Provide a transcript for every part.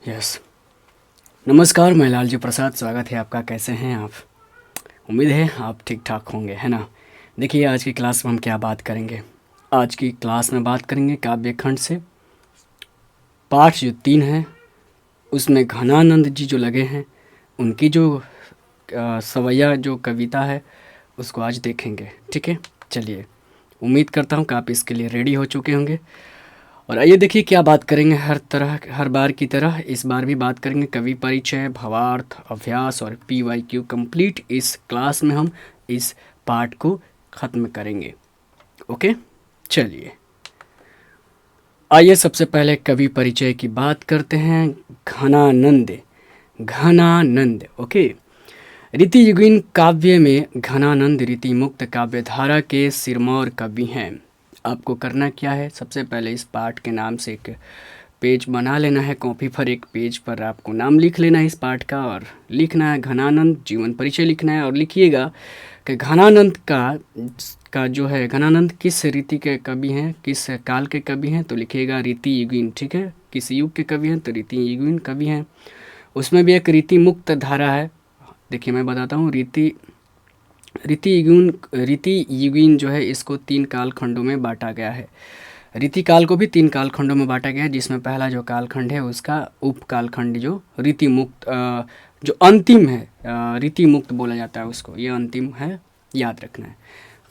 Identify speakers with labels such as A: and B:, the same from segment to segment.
A: Yes. नमस्कार, मैं लालजी प्रसाद, स्वागत है आपका। कैसे हैं आप? उम्मीद है आप ठीक ठाक होंगे, है ना। देखिए, आज की क्लास में हम क्या बात करेंगे। आज की क्लास में बात करेंगे काव्य खंड से पाठ जो 3 है, उसमें घनानंद जी जो लगे हैं, उनकी जो सवैया जो कविता है उसको आज देखेंगे। ठीक है, चलिए। उम्मीद करता हूँ कि आप इसके लिए रेडी हो चुके होंगे। और आइए देखिए क्या बात करेंगे। हर बार की तरह इस बार भी बात करेंगे कवि परिचय, भावार्थ, अभ्यास और PYQ कंप्लीट। इस क्लास में हम इस पार्ट को ख़त्म करेंगे। ओके, चलिए। आइए सबसे पहले कवि परिचय की बात करते हैं। घनानंद। घनानंद, ओके। रीति युगीन काव्य में घनानंद रीति मुक्त काव्यधारा के सिरमौर कवि हैं। आपको करना क्या है, सबसे पहले इस पाठ के नाम से एक पेज बना लेना है। कॉपी पर एक पेज पर आपको नाम लिख लेना है इस पाठ का, और लिखना है घनानंद, जीवन परिचय लिखना है। और लिखिएगा कि घनानंद का जो है, घनानंद किस रीति के कवि हैं, किस काल के कवि हैं, तो लिखिएगा रीति युगीन। ठीक है, किस युग के कवि हैं तो रीति युगीन कवि हैं। उसमें भी एक रीति मुक्त धारा है। देखिए मैं बताता हूँ, रीति युगीन जो है इसको 3 कालखंडों में बांटा गया है। रीति काल को भी 3 कालखंडों में बांटा गया है, जिसमें पहला जो कालखंड है उसका उप कालखंड जो रीति मुक्त जो अंतिम है, रीति मुक्त बोला जाता है उसको, ये अंतिम है, याद रखना है।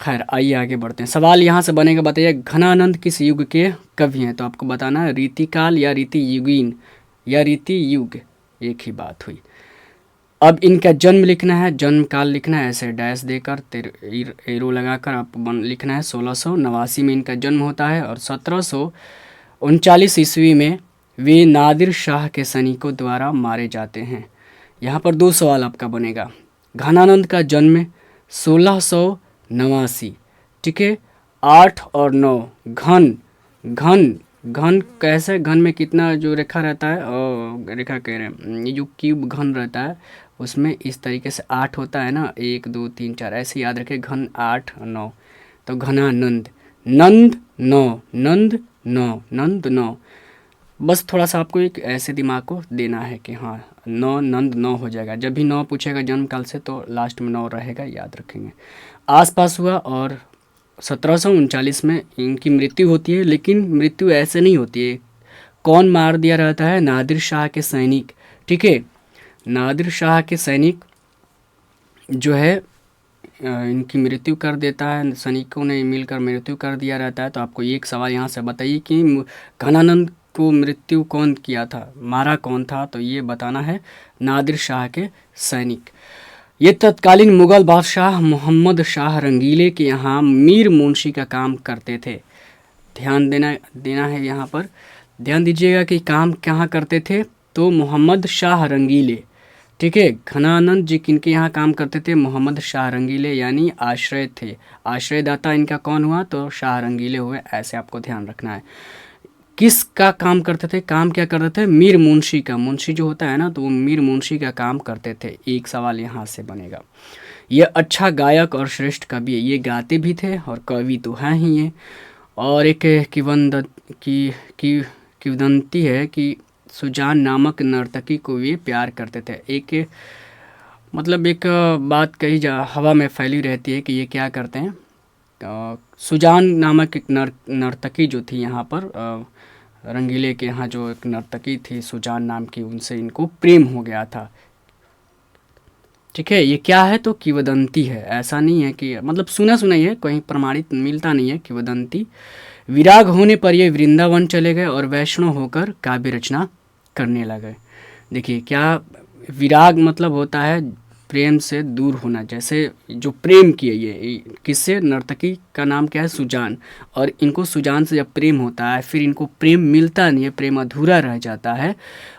A: खैर, आइए आगे बढ़ते हैं। सवाल यहाँ से बनेगा, बताइए घनानंद किस युग के कवि हैं। तो आपको बताना है रीति काल या रीति युगीन या रीति युग, एक ही बात हुई। अब इनका जन्म लिखना है, जन्म काल लिखना है, ऐसे डैश देकर एरो लगाकर आप लिखना है। 1689 में इनका जन्म होता है और 1739 ईस्वी में वे नादिर शाह के सैनिकों द्वारा मारे जाते हैं। यहाँ पर 2 सवाल आपका बनेगा। घनानंद का जन्म 1689, ठीक है। 8 और 9, घन घन घन कैसे, घन में कितना जो रेखा रहता है, और रेखा कह रहे हैं, ये जो क्यूब घन रहता है उसमें इस तरीके से 8 होता है ना, 1 2 3 4, ऐसे याद रखें। घन 8 9, तो घनानंद। नंद 9, नंद 9, नंद 9। बस थोड़ा सा आपको एक ऐसे दिमाग को देना है कि हाँ 9 नंद 9 हो जाएगा। जब भी 9 पूछेगा जन्म काल से तो लास्ट में 9 रहेगा, याद रखेंगे। आसपास हुआ और 1739 में इनकी मृत्यु होती है, लेकिन मृत्यु ऐसे नहीं होती है। कौन मार दिया रहता है? नादिर शाह के सैनिक, ठीक है। नादिर शाह के सैनिक जो है इनकी मृत्यु कर देता है, सैनिकों ने मिलकर मृत्यु कर दिया रहता है। तो आपको एक सवाल यहाँ से बताइए कि घनानंद को मृत्यु कौन किया था, मारा कौन था? तो ये बताना है, नादिर शाह के सैनिक। ये तत्कालीन मुग़ल बादशाह मोहम्मद शाह रंगीले के यहाँ मीर मुंशी का काम करते थे। ध्यान देना है यहाँ पर, ध्यान दीजिएगा कि काम कहाँ करते थे, तो मोहम्मद शाह रंगीले, ठीक है। घनानंद जी किनके यहाँ काम करते थे? मोहम्मद शाह रंगीले, यानी आश्रय थे। आश्रयदाता इनका कौन हुआ? तो शाह रंगीले हुए, ऐसे आपको ध्यान रखना है। किसका काम करते थे? काम क्या करते थे? मीर मुंशी का। मुंशी जो होता है ना, तो वो मीर मुंशी का काम करते थे। एक सवाल यहाँ से बनेगा। ये अच्छा गायक और श्रेष्ठ कवि है, ये गाते भी थे और कवि तो हैं ही ये। और एक किंवदंती है कि सुजान नामक नर्तकी को ये प्यार करते थे। एक बात कही हवा में फैली रहती है कि ये क्या करते हैं, सुजान नामक एक नर्तकी जो थी यहाँ पर, रंगीले के यहाँ जो एक नर्तकी थी सुजान नाम की, उनसे इनको प्रेम हो गया था, ठीक है। ये क्या है? तो किंवदंती है, ऐसा नहीं है कि सुना ही है, कहीं प्रमाणित मिलता नहीं है। किंवदंती। विराग होने पर ये वृंदावन चले गए और वैष्णव होकर काव्य रचना करने लगे। देखिए क्या विराग मतलब होता है, प्रेम से दूर होना। जैसे जो प्रेम किए ये किससे? नर्तकी का नाम क्या है? सुजान। और इनको सुजान से जब प्रेम होता है, फिर इनको प्रेम मिलता नहीं है, प्रेम अधूरा रह जाता है।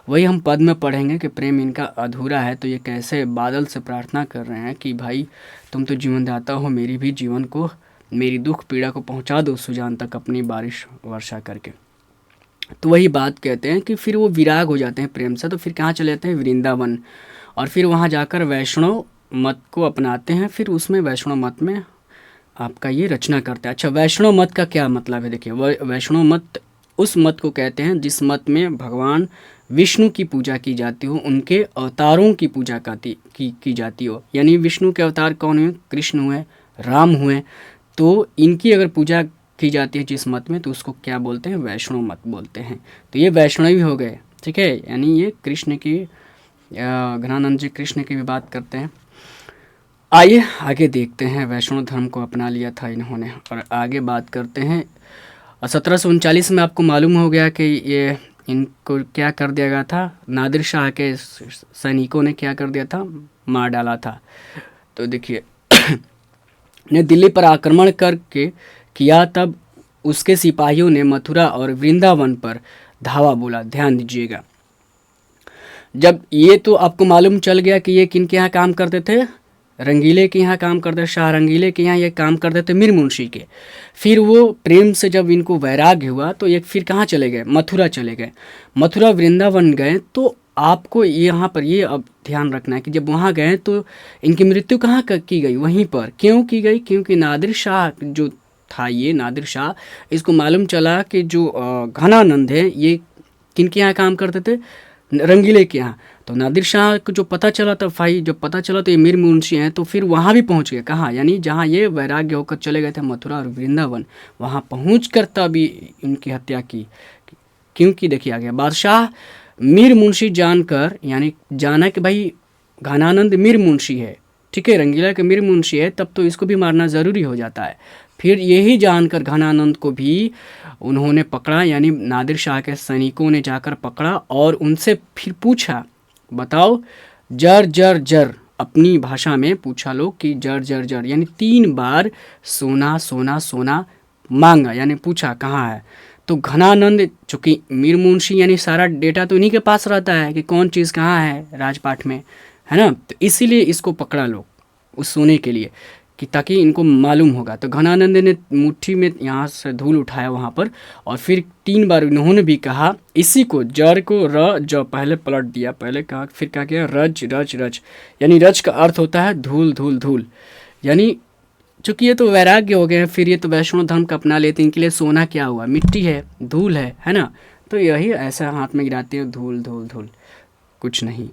A: वही हम पद में पढ़ेंगे कि प्रेम इनका अधूरा है। तो ये कैसे बादल से प्रार्थना कर रहे हैं कि भाई तुम तो जीवन दाता हो, मेरी भी जीवन को, मेरी दुख पीड़ा को पहुँचा दो सुजान तक अपनी बारिश वर्षा करके। तो वही बात कहते हैं कि फिर वो विराग हो जाते हैं प्रेम से, तो फिर कहाँ चले जाते हैं? वृंदावन। और फिर वहाँ जाकर वैष्णव मत को अपनाते हैं। फिर उसमें वैष्णव मत में आपका ये रचना करते हैं। अच्छा, वैष्णव मत का क्या मतलब है? देखिए, वैष्णव मत उस मत को कहते हैं जिस मत में भगवान विष्णु की पूजा की जाती हो, उनके अवतारों की पूजा की जाती हो। यानी विष्णु के अवतार कौन हुए? कृष्ण हुए, राम हुए। तो इनकी अगर पूजा की जाती है जिस मत में, तो उसको क्या बोलते हैं? वैष्णव मत बोलते हैं। तो ये वैष्णवी हो गए, ठीक है। यानी ये कृष्ण की, घनानंद जी कृष्ण की भी बात करते हैं। आइए आगे देखते हैं। वैष्णव धर्म को अपना लिया था इन्होंने, और आगे बात करते हैं। 1739 में आपको मालूम हो गया कि ये इनको क्या कर दिया गया था? नादिर शाह के सैनिकों ने क्या कर दिया था? मार डाला था। तो देखिए ने दिल्ली पर आक्रमण करके किया, तब उसके सिपाहियों ने मथुरा और वृंदावन पर धावा बोला। ध्यान दीजिएगा, जब ये तो आपको मालूम चल गया कि ये किन के यहाँ काम करते थे? रंगीले के यहाँ काम करते, शाह रंगीले के यहाँ ये काम करते थे, मीर मुंशी के। फिर वो प्रेम से जब इनको वैराग्य हुआ तो ये फिर कहाँ चले गए? मथुरा चले गए। मथुरा वृंदावन गए। तो आपको यहाँ पर ये अब ध्यान रखना है कि जब वहाँ गए तो इनकी मृत्यु कहाँ की गई? वहीं पर। क्यों की गई? क्योंकि नादिर शाह जो था, ये नादिर शाह, इसको मालूम चला कि जो घनानंद है ये किन के यहाँ काम करते थे? रंगीले के यहाँ। तो नादिर शाह को जो पता चला, तो भाई जब पता चला तो ये मीर मुंशी हैं, तो फिर वहाँ भी पहुँच गए। कहाँ? यानी जहाँ ये वैराग्य होकर चले गए थे, मथुरा और वृंदावन, वहाँ पहुँच कर तभी इनकी हत्या की। क्योंकि देखिए आ गया, बादशाह मीर मुंशी जानकर, यानी जाना कि भाई घनानंद मीर मुंशी है, ठीक है, रंगीला के मीर मुंशी है, तब तो इसको भी मारना ज़रूरी हो जाता है। फिर यही जानकर घनानंद को भी उन्होंने पकड़ा, यानी नादिर शाह के सैनिकों ने जाकर पकड़ा और उनसे फिर पूछा, बताओ, जर जर जर, अपनी भाषा में पूछा लोग कि जर जर जर, यानी 3 बार सोना सोना सोना मांगा, यानी पूछा कहाँ है। तो घनानंद, चूँकि मीर मुंशी यानी सारा डेटा तो इन्हीं के पास रहता है कि कौन चीज़ कहाँ है राजपाट में, है ना। तो इसीलिए इसको पकड़ा लोग उस सोने के लिए, कि ताकि इनको मालूम होगा। तो घनानंद ने मुट्ठी में यहाँ से धूल उठाया वहाँ पर, और फिर 3 बार इन्होंने भी कहा, इसी को जर को र ज पहले पलट दिया, पहले कहा, फिर क्या किया? रज रज रज, यानी रज का अर्थ होता है धूल धूल धूल। यानी चूँकि ये तो वैराग्य हो गए हैं, फिर ये तो वैष्णव धर्म का अपना लेते हैं, इनके लिए सोना क्या हुआ? मिट्टी है, धूल है ना। तो यही ऐसा हाथ में गिराते हैं, धूल धूल धूल, कुछ नहीं।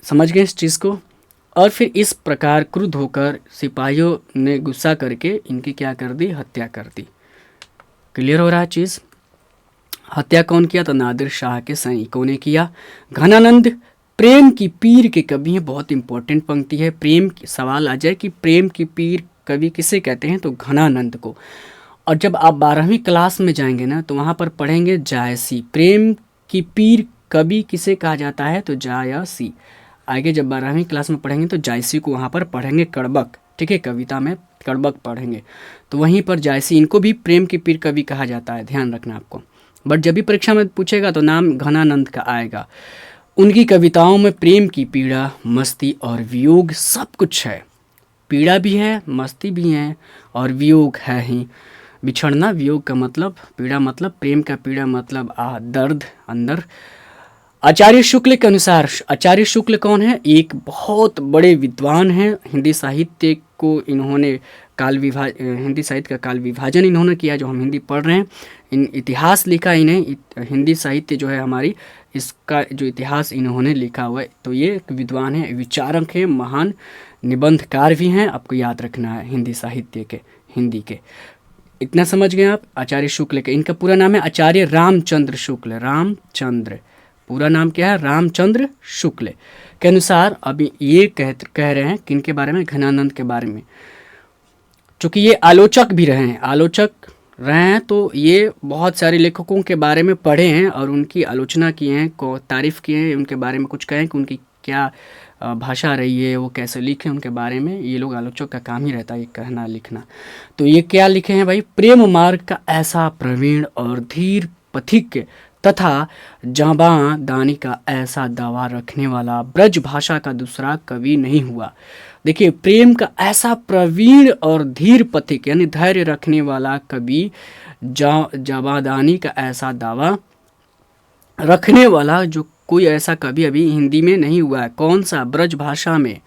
A: समझ गए इस चीज़ को? और फिर इस प्रकार क्रुद्ध होकर सिपाहियों ने गुस्सा करके इनकी क्या कर दी? हत्या कर दी। क्लियर हो रहा है चीज़? हत्या कौन किया? तो नादिर शाह के सैनिकों ने किया। घनानंद प्रेम की पीर के कवि हैं। बहुत इंपॉर्टेंट पंक्ति है। प्रेम सवाल आ जाए कि प्रेम की पीर कवि किसे कहते हैं? तो घनानंद को। और जब आप 12वीं क्लास में जाएंगे ना, तो वहाँ पर पढ़ेंगे जायसी। प्रेम की पीर कवि किसे कहा जाता है? तो जायसी। आगे जब 12वीं क्लास में पढ़ेंगे तो जायसी को वहाँ पर पढ़ेंगे कड़बक, ठीक है, कविता में कड़बक पढ़ेंगे, तो वहीं पर जायसी, इनको भी प्रेम की पीर कवि कहा जाता है, ध्यान रखना आपको। बट जब भी परीक्षा में पूछेगा तो नाम घनानंद का आएगा। उनकी कविताओं में प्रेम की पीड़ा, मस्ती और वियोग सब कुछ है। पीड़ा भी है, मस्ती भी है, और वियोग है ही। बिछड़ना, वियोग का मतलब, पीड़ा मतलब, प्रेम का पीड़ा मतलब दर्द अंदर। आचार्य शुक्ल के अनुसार, आचार्य शुक्ल कौन है? एक बहुत बड़े विद्वान हैं। हिंदी साहित्य को इन्होंने हिंदी साहित्य का काल विभाजन इन्होंने किया, जो हम हिंदी पढ़ रहे हैं। इन इतिहास लिखा इन्हें, हिंदी साहित्य जो है हमारी, इसका जो इतिहास इन्होंने लिखा हुआ है। तो ये एक विद्वान है, विचारक हैं, महान निबंधकार भी हैं। आपको याद रखना है हिंदी साहित्य के, हिंदी के। इतना समझ गए आप? आचार्य शुक्ल के, इनका पूरा नाम है आचार्य रामचंद्र शुक्ल। रामचंद्र, पूरा नाम क्या है? रामचंद्र शुक्ल के अनुसार अभी ये कह रहे हैं किनके बारे में? घनानंद के बारे में। चूँकि ये आलोचक भी रहे हैं, आलोचक रहे हैं, तो ये बहुत सारे लेखकों के बारे में पढ़े हैं और उनकी आलोचना किए हैं, को तारीफ़ किए हैं, उनके बारे में कुछ कहें कि उनकी क्या भाषा रही है, वो कैसे लिखे, उनके बारे में ये लोग, आलोचक का काम ही रहता है ये कहना लिखना। तो ये क्या लिखे हैं भाई? प्रेम मार्ग का ऐसा प्रवीण और धीर पथिक तथा जाबां दानी का ऐसा दावा रखने वाला ब्रज भाषा का दूसरा कवि नहीं हुआ। देखिए, प्रेम का ऐसा प्रवीण और धीर पथिक, यानी धैर्य रखने वाला कवि, जाबादानी का ऐसा दावा रखने वाला जो कोई ऐसा कवि अभी हिंदी में नहीं हुआ है। कौन सा? ब्रज भाषा में,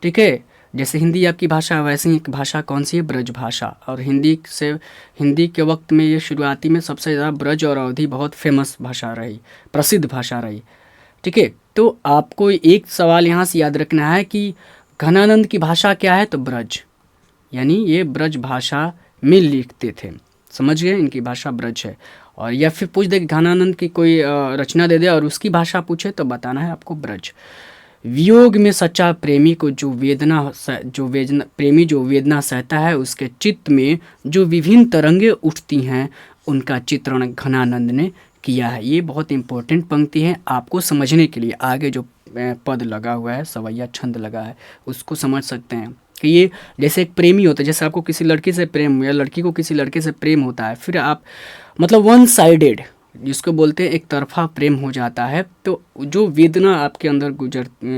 A: ठीक है। जैसे हिंदी आपकी भाषा, वैसे ही एक भाषा कौन सी है? ब्रज भाषा। और हिंदी के वक्त में ये शुरुआती में सबसे ज़्यादा ब्रज और अवधी बहुत फेमस भाषा रही, प्रसिद्ध भाषा रही, ठीक है। तो आपको एक सवाल यहाँ से याद रखना है कि घनानंद की भाषा क्या है, तो ब्रज, यानी ये ब्रज भाषा में लिखते थे। समझ गए, इनकी भाषा ब्रज है। और या फिर पूछ दे कि घनानंद की कोई रचना दे दे और उसकी भाषा पूछे तो बताना है आपको ब्रज। वियोग में सच्चा प्रेमी को जो वेदना सहता है, उसके चित्त में जो विभिन्न तरंगे उठती हैं, उनका चित्रण घनानंद ने किया है। ये बहुत इंपॉर्टेंट पंक्ति है आपको समझने के लिए। आगे जो पद लगा हुआ है, सवैया छंद लगा है, उसको समझ सकते हैं कि ये जैसे एक प्रेमी होता है, जैसे आपको किसी लड़की से प्रेम या लड़की को किसी लड़के से प्रेम होता है, फिर आप मतलब वन साइडेड, जिसको बोलते हैं एक तरफा प्रेम हो जाता है, तो जो वेदना आपके अंदर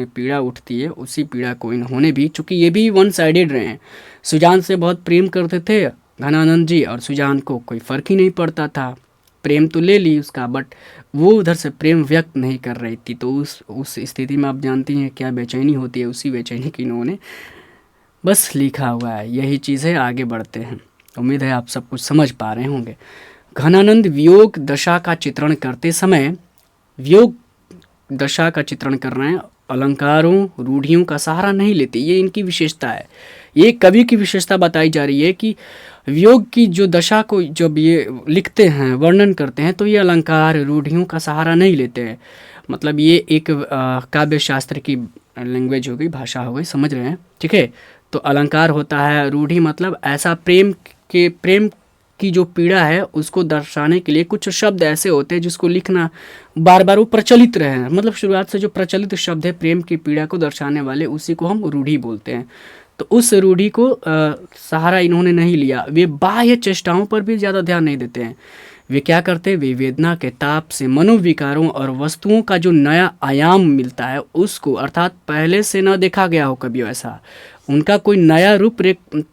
A: पीड़ा उठती है, उसी पीड़ा को इन्होंने भी, चूँकि ये भी वन साइडेड रहे हैं, सुजान से बहुत प्रेम करते थे घनानंद जी, और सुजान को कोई फ़र्क ही नहीं पड़ता था, प्रेम तो ले ली उसका, बट वो उधर से प्रेम व्यक्त नहीं कर रही थी। तो उस स्थिति में आप जानती हैं क्या बेचैनी होती है, उसी बेचैनी की इन्होंने बस लिखा हुआ है। यही चीज़ है, आगे बढ़ते हैं। उम्मीद है आप सब कुछ समझ पा रहे होंगे। घनानंद वियोग दशा का चित्रण करते समय, वियोग दशा का चित्रण कर रहे हैं, अलंकारों रूढ़ियों का सहारा नहीं लेते। ये इनकी विशेषता है, ये कवि की विशेषता बताई जा रही है कि वियोग की जो दशा को जब ये लिखते हैं, वर्णन करते हैं, तो ये अलंकार रूढ़ियों का सहारा नहीं लेते हैं। मतलब ये एक काव्य शास्त्र की लैंग्वेज हो गई, भाषा हो गई, समझ रहे हैं, ठीक है। तो अलंकार होता है, रूढ़ी मतलब ऐसा प्रेम की जो पीड़ा है उसको दर्शाने के लिए कुछ शब्द ऐसे होते हैं जिसको लिखना बार बार वो प्रचलित रहे हैं। मतलब शुरुआत से जो प्रचलित शब्द है प्रेम की पीड़ा को दर्शाने वाले, उसी को हम रूढ़ी बोलते हैं। तो उस रूढ़ी को सहारा इन्होंने नहीं लिया। वे बाह्य चेष्टाओं पर भी ज़्यादा ध्यान नहीं देते हैं। वे क्या करते हैं, वे वेदना के ताप से मनोविकारों और वस्तुओं का जो नया आयाम मिलता है उसको, अर्थात पहले से न देखा गया हो कभी वैसा, उनका कोई नया रूप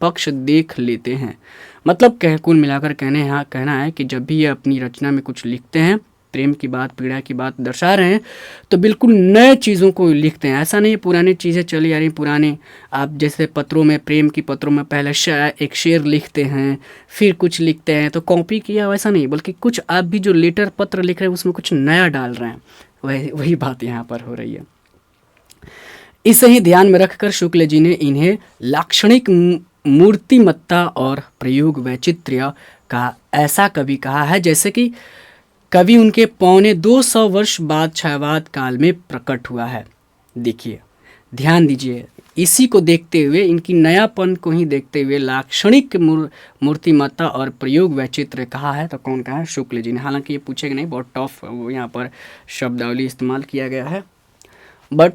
A: पक्ष देख लेते हैं। मतलब कुल मिलाकर कहना है कि जब भी ये अपनी रचना में कुछ लिखते हैं, प्रेम की बात, पीड़ा की बात दर्शा रहे हैं, तो बिल्कुल नए चीज़ों को लिखते हैं। ऐसा नहीं है पुरानी चीज़ें चली आ रही, पुराने आप जैसे पत्रों में, प्रेम की पत्रों में पहले एक शेर लिखते हैं, फिर कुछ लिखते हैं तो कॉपी किया, वैसा नहीं, बल्कि कुछ आप भी जो लेटर पत्र लिख रहे हैं उसमें कुछ नया डाल रहे हैं। वही बात यहाँ पर हो रही है। इसे ही ध्यान में रखकर शुक्ल जी ने इन्हें लाक्षणिक मूर्तिमत्ता और प्रयोग वैचित्र्य का ऐसा कवि कहा है जैसे कि कवि उनके 225 वर्ष बाद छायावाद काल में प्रकट हुआ है। देखिए, ध्यान दीजिए, इसी को देखते हुए, इनकी नयापन को ही देखते हुए लाक्षणिक मूर्तिमत्ता और प्रयोग वैचित्र्य कहा है। तो कौन कहा है? शुक्ल जी ने। हालांकि ये पूछेगा नहीं, बहुत टफ यहाँ पर शब्दावली इस्तेमाल किया गया है, बट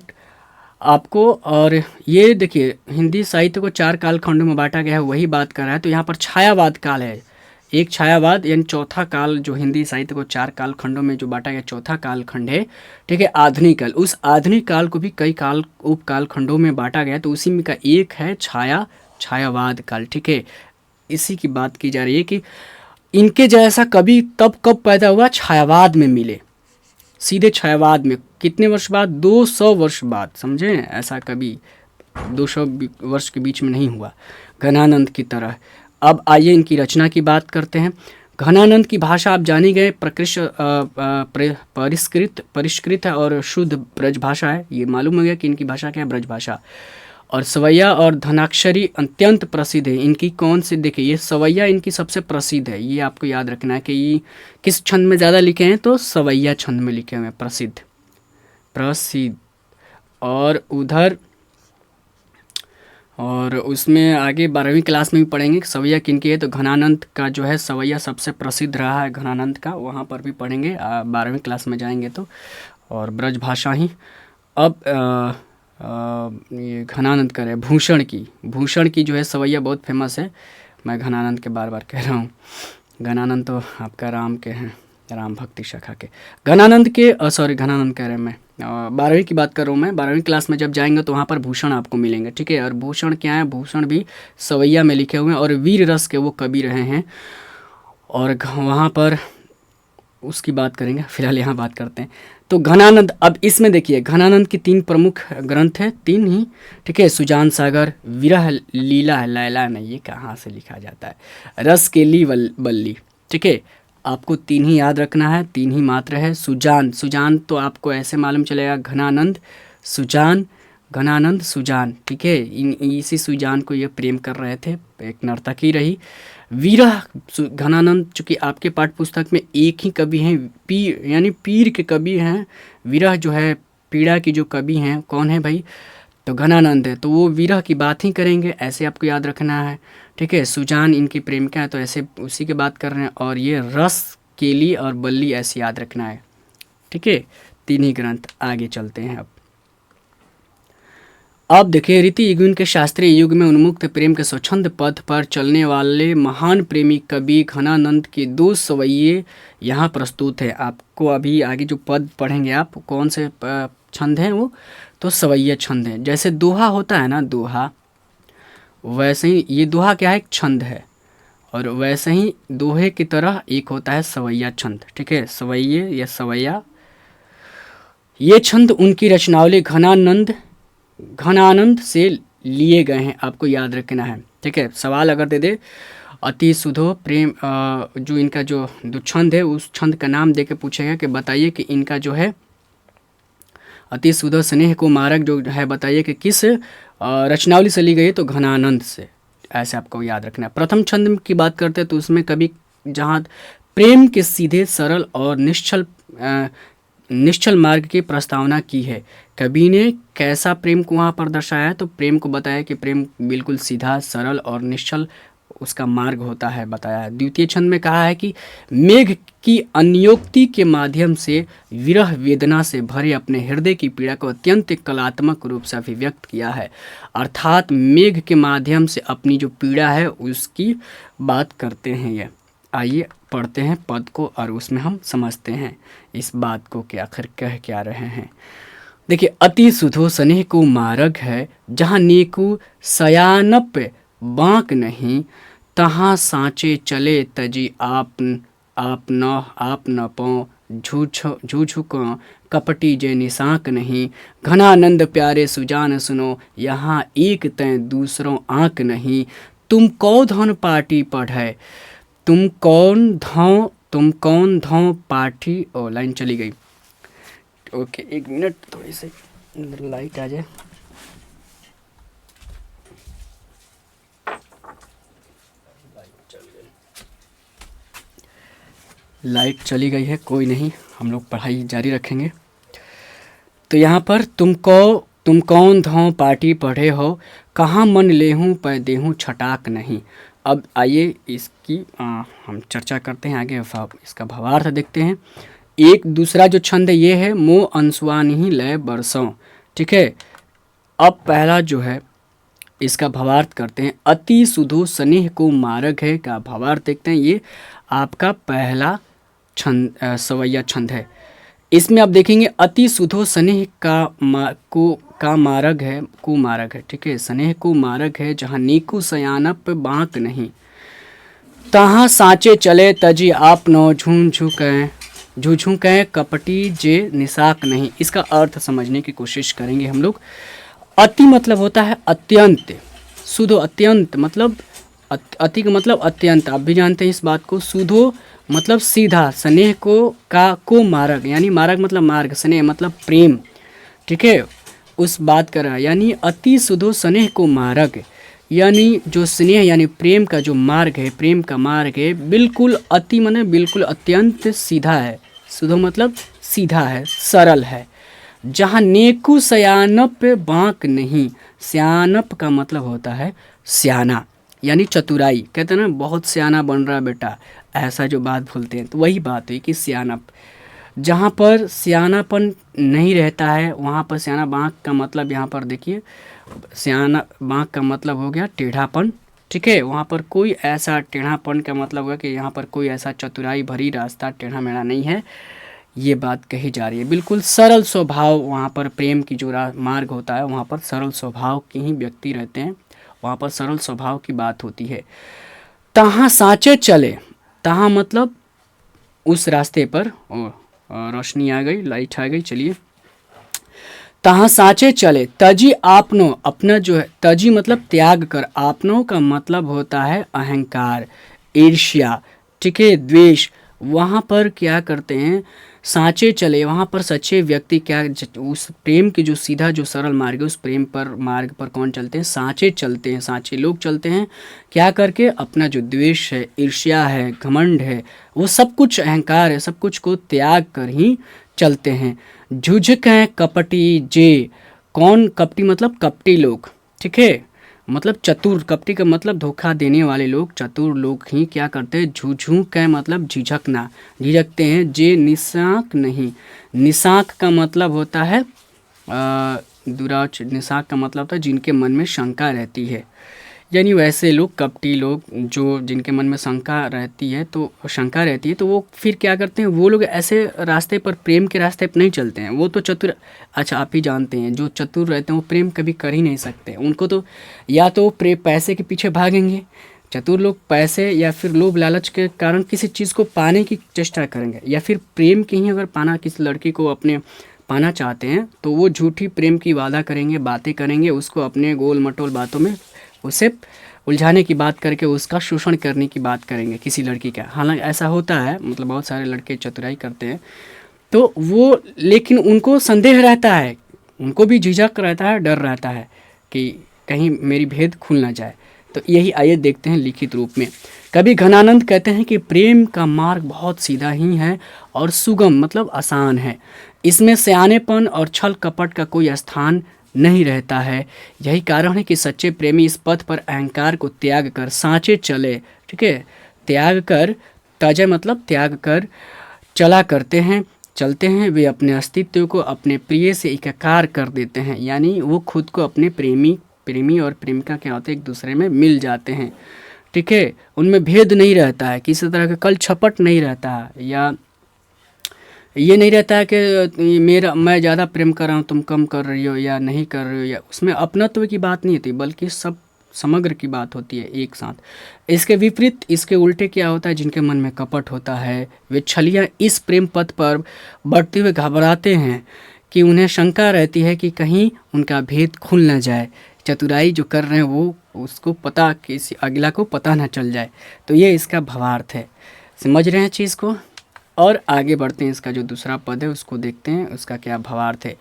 A: आपको, और ये देखिए हिंदी साहित्य को 4 कालखंडों में बांटा गया है, वही बात कर रहा है। तो यहाँ पर छायावाद काल है, एक छायावाद यानी चौथा काल, जो हिंदी साहित्य को 4 कालखंडों में जो बांटा गया, चौथा कालखंड है, ठीक है, आधुनिक काल। उस आधुनिक काल को भी कई उप कालखंडों में बांटा गया, तो उसी में का एक है छायावाद काल, ठीक है। इसी की बात की जा रही है कि इनके जैसा कवि तब कब पैदा हुआ? छायावाद में मिले, सीधे छायावाद में। कितने वर्ष बाद? 200 वर्ष बाद, समझे? ऐसा कभी 200 वर्ष के बीच में नहीं हुआ, घनानंद की तरह। अब आइए इनकी रचना की बात करते हैं। घनानंद की भाषा आप जानी गए, परिष्कृत है और शुद्ध ब्रज भाषा है। ये मालूम हो गया कि इनकी भाषा क्या है, ब्रज भाषा। और सवैया और धनाक्षरी अत्यंत प्रसिद्ध है। इनकी कौन सी, देखिए ये सवैया इनकी सबसे प्रसिद्ध है, ये आपको याद रखना है कि ये किस छंद में ज़्यादा लिखे हैं, तो सवैया छंद में लिखे हुए हैं, प्रसिद्ध। और उसमें आगे 12वीं क्लास में भी पढ़ेंगे कि सवैया किनकी है। तो घनानंद का जो है सवैया सबसे प्रसिद्ध रहा है, घनानंद का, वहाँ पर भी पढ़ेंगे 12वीं क्लास में जाएंगे तो। और ब्रज भाषा ही। अब ये घनानंद का है भूषण की जो है सवैया बहुत फेमस है। मैं घनानंद के बार बार कह रहा हूँ, घनानंद तो आपका राम के हैं, राम भक्ति शाखा के। घनानंद कह रहे हैं मैं, 12वीं की बात कर रहा हूँ मैं। 12वीं क्लास में जब जाएंगे तो वहाँ पर भूषण आपको मिलेंगे, ठीक है। और भूषण क्या है? भूषण भी सवैया में लिखे हुए हैं और वीर रस के वो कवि रहे हैं। और वहाँ पर उसकी बात करेंगे, फिलहाल यहाँ बात करते हैं। तो घनानंद, अब इसमें देखिए घनानंद की 3 प्रमुख ग्रंथ है, 3 ही, ठीक है। सुजान सागर, विरह लीला है, लैला नहीं, ये कहाँ से लिखा जाता है, रस केली बल्ली, ठीक है। आपको 3 ही याद रखना है, 3 ही मात्र है। सुजान, सुजान तो आपको ऐसे मालूम चलेगा, घनानंद सुजान, घनानंद सुजान, ठीक है। इसी सुजान को ये प्रेम कर रहे थे, एक नर्तकी रही। विरह, घनानंद, चूँकि आपके पाठ्य पुस्तक में एक ही कवि हैं, पीर यानी पीर के कवि हैं। विरह जो है पीड़ा की जो कवि हैं, कौन है भाई, तो घनानंद है, तो वो विरह की बात ही करेंगे, ऐसे आपको याद रखना है, ठीक है। सुजान इनकी प्रेमिका है, तो ऐसे उसी की बात कर रहे हैं। और ये रस, केली और बल्ली, ऐसे याद रखना है, ठीक है। 3 ही ग्रंथ। आगे चलते हैं अब देखिए, रीति युगीन के शास्त्रीय युग में उन्मुक्त प्रेम के स्वच्छंद पथ पर चलने वाले महान प्रेमी कवि घनानंद के 2 सवैये यहाँ प्रस्तुत है। आपको अभी आगे जो पद पढ़ेंगे आप, कौन से छंद हैं वो, तो सवैया छंद हैं। जैसे दोहा होता है ना, दोहा, वैसे ही ये दोहा क्या है, एक छंद है, और वैसे ही दोहे की तरह एक होता है सवैया छंद, ठीक है। सवैये या सवैया, ये छंद उनकी रचनावली घनानंद से लिए गए हैं, आपको याद रखना है, ठीक है। सवाल अगर दे दे, अति सुधो प्रेम, जो इनका जो छंद है, उस छंद का नाम दे के पूछेगा कि बताइए कि इनका जो है अति सुधो स्नेह को मारक जो है, बताइए कि किस रचनावली से ली गई है, तो घनानंद से, ऐसे आपको याद रखना है। प्रथम छंद की बात करते हैं तो उसमें कभी जहाँ प्रेम के सीधे, सरल और निश्चल मार्ग की प्रस्तावना की है। कवि ने कैसा प्रेम को वहाँ पर दर्शाया है, तो प्रेम को बताया कि प्रेम बिल्कुल सीधा, सरल और निश्चल उसका मार्ग होता है, बताया है। द्वितीय छंद में कहा है कि मेघ की अन्योक्ति के माध्यम से विरह वेदना से भरे अपने हृदय की पीड़ा को अत्यंत कलात्मक रूप से अभिव्यक्त किया है। अर्थात मेघ के माध्यम से अपनी जो पीड़ा है उसकी बात करते हैं ये। आइए पढ़ते हैं पद को और उसमें हम समझते हैं इस बात को कि आखिर कह क्या रहे हैं। देखिए, अति सुधो स्नेह को मार्ग है, जहाँ नेकू सयानप बाँक नहीं, तहाँ साँचे चले तजी आप न पाओ, झूझू को कपटी जे निशाक नहीं। घनानंद प्यारे सुजान सुनो, यहाँ एक तय दूसरों आँक नहीं। तुम कौ धन पाटी पढ़े, तुम कौन धौ पाठी, ओ लाइन चली गई। ओके, 1 मिनट, थोड़ी सी लाइट आ जाए। लाइट चली गई है, कोई नहीं, हम लोग पढ़ाई जारी रखेंगे। तो यहाँ पर तुम कौन धौ पाटी पढ़े हो, कहाँ मन लेहूँ पै देहूँ छटाक नहीं। अब आइए इसकी हम चर्चा करते हैं आगे, इसका भावार्थ देखते हैं। एक दूसरा जो छंद ये है, मोह अंशुआन ही लय बरसों, ठीक है। अब पहला जो है इसका भावार्थ करते हैं। अति सुधो स्नेह को मार्ग है का भावार्थ देखते हैं। ये आपका पहला छंद, सवैया छंद है। इसमें आप देखेंगे अति सुधो स्नेह का मार्ग है, कुमार्ग है, ठीक है। स्नेह को मार्ग है, जहाँ नीकू सयानप बाँक नहीं, तहाँ साँचे चले तजी आप नो झूझू कहें कपटी जे निशाक नहीं। इसका अर्थ समझने की कोशिश करेंगे हम लोग। अति मतलब होता है अत्यंत, सुधो अत्यंत मतलब अति का मतलब अत्यंत, आप भी जानते हैं इस बात को। सुधो मतलब सीधा, स्नेह को मार्ग, यानी मार्ग मतलब मार्ग, स्नेह मतलब प्रेम, ठीक है, उस बात का रहा। यानी अति सुधो स्नेह को मार्ग, यानी जो स्नेह यानी प्रेम का जो मार्ग है, प्रेम का मार्ग है, बिल्कुल अति माने बिल्कुल अत्यंत सीधा है। सुधो मतलब सीधा है, सरल है। जहाँ नेकू सयानप बाँक नहीं, सयानप का मतलब होता है सियाना, यानी चतुराई, कहते हैं ना बहुत सियाना बन रहा बेटा, ऐसा जो बात बोलते हैं, तो वही बात है कि सियानप। जहाँ पर सियानापन नहीं रहता है वहाँ पर सियाना, बाँक का मतलब यहाँ पर देखिए, सियाना बाँक का मतलब हो गया टेढ़ापन, ठीक है। वहाँ पर कोई ऐसा टेढ़ापन का मतलब होगा कि यहाँ पर कोई ऐसा चतुराई भरी रास्ता टेढ़ा मेढ़ा नहीं है, ये बात कही जा रही है। बिल्कुल सरल स्वभाव, वहाँ पर प्रेम की जो मार्ग होता है वहाँ पर सरल स्वभाव के ही व्यक्ति रहते हैं, वहाँ पर सरल स्वभाव की बात होती है। तहाँ साँचे चले, तहाँ मतलब उस रास्ते पर, रोशनी आ गई, लाइट आ गई, चलिए। तहाँ साँचे चले तजी आपनो, अपना जो है तजी मतलब त्याग कर, आपनो का मतलब होता है अहंकार, ईर्ष्या, ठीक है, द्वेष, वहाँ पर क्या करते हैं, सांचे चले, वहाँ पर सच्चे व्यक्ति क्या उस प्रेम की जो सीधा जो सरल मार्ग है, उस प्रेम पर मार्ग पर कौन चलते हैं, सांचे चलते हैं, सांचे लोग चलते हैं। क्या करके, अपना जो द्वेष है, ईर्ष्या है, घमंड है, वो सब कुछ, अहंकार है, सब कुछ को त्याग कर ही चलते हैं। झुझक हैं कपटी जे, कौन कपटी, मतलब कपटी लोग, ठीक है, मतलब चतुर, कपटी का मतलब धोखा देने वाले लोग, चतुर लोग ही क्या करते हैं, झूझूक है मतलब झिझकना, झिझकते हैं। जे निशाक नहीं, निशाक का मतलब होता है दुराच, निशाक का मतलब होता है जिनके मन में शंका रहती है, यानी वैसे लोग, कपटी लोग, जो जिनके मन में शंका रहती है, तो वो फिर क्या करते हैं, वो लोग ऐसे रास्ते पर, प्रेम के रास्ते पर नहीं चलते हैं, वो तो चतुर। अच्छा, आप ही जानते हैं जो चतुर रहते हैं वो प्रेम कभी कर ही नहीं सकते, उनको तो या तो पैसे के पीछे भागेंगे, चतुर लोग पैसे या फिर लोभ लालच के कारण किसी चीज़ को पाने की चेष्टा करेंगे, या फिर प्रेम की ही अगर पाना, किसी लड़की को अपने पाना चाहते हैं तो वो झूठी प्रेम की वादा करेंगे, बातें करेंगे, उसको अपने गोल मटोल बातों में उसे उलझाने की बात करके उसका शोषण करने की बात करेंगे किसी लड़की का। हालांकि ऐसा होता है, मतलब बहुत सारे लड़के चतुराई करते हैं, तो वो, लेकिन उनको संदेह रहता है, उनको भी झिझक रहता है, डर रहता है कि कहीं मेरी भेद खुल ना जाए। तो यही आइए देखते हैं लिखित रूप में। कवि घनानंद कहते हैं कि प्रेम का मार्ग बहुत सीधा ही है और सुगम, मतलब आसान है, इसमें सयानेपन और छल कपट का कोई स्थान नहीं रहता है। यही कारण है कि सच्चे प्रेमी इस पथ पर अहंकार को त्याग कर सांचे चले, ठीक है, त्याग कर, तजय मतलब त्याग कर चला करते हैं, चलते हैं। वे अपने अस्तित्व को अपने प्रिय से एकाकार कर देते हैं, यानी वो खुद को अपने प्रेमी और प्रेमिका क्या होते हैं, एक दूसरे में मिल जाते हैं, ठीक है। उनमें भेद नहीं रहता है, किसी तरह का कल छपट नहीं रहता, या ये नहीं रहता है कि मैं ज़्यादा प्रेम कर रहा हूँ, तुम कम कर रही हो या नहीं कर रही हो, या उसमें अपनत्व की बात नहीं होती, बल्कि सब समग्र की बात होती है एक साथ। इसके विपरीत, इसके उल्टे क्या होता है, जिनके मन में कपट होता है, वे छलियाँ इस प्रेम पथ पर बढ़ते हुए घबराते हैं कि उन्हें शंका रहती है कि कहीं उनका भेद खुल न जाए, चतुराई जो कर रहे हैं वो उसको पता, किसी अगला को पता ना चल जाए। तो ये इसका भावार्थ है, समझ रहे हैं चीज़ को। और आगे बढ़ते हैं, इसका जो दूसरा पद है उसको देखते हैं, उसका क्या भावार्थ है।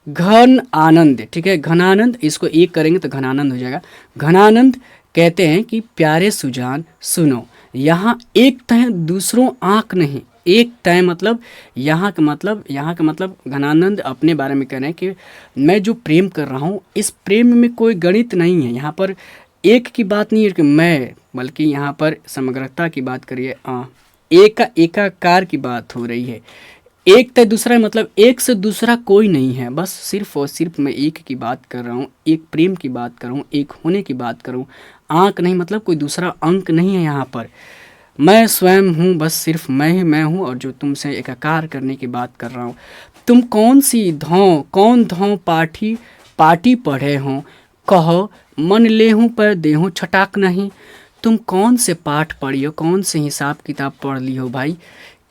A: घन आनंद, ठीक है, घनानंद, इसको एक करेंगे तो घनानंद हो जाएगा। घनानंद कहते हैं कि प्यारे सुजान सुनो, यहाँ एक तय दूसरों आँख नहीं, एक तय मतलब यहाँ का मतलब घनानंद अपने बारे में कह रहे हैं कि मैं जो प्रेम कर रहा हूँ, इस प्रेम में कोई गणित नहीं है, यहाँ पर एक की बात नहीं है कि मैं, बल्कि यहाँ पर समग्रता की बात करिए, एकाकार की बात हो रही है। एक तय दूसरा मतलब एक से दूसरा कोई नहीं है, बस सिर्फ और सिर्फ मैं एक की बात कर रहा हूँ, एक प्रेम की बात कर रहा हूँ, एक होने की बात कर रहा हूँ। आंक नहीं मतलब कोई दूसरा अंक नहीं है यहाँ पर, मैं स्वयं हूँ, बस सिर्फ मैं ही मैं हूँ, और जो तुमसे एकाकार करने की बात कर रहा हूँ। तुम कौन सी कौन धौ पाटी पढ़े हों, कहो मन ले हूँ पर देहूँ छटाक नहीं। तुम कौन से पाठ पढ़ी हो, कौन से हिसाब किताब पढ़ ली हो भाई,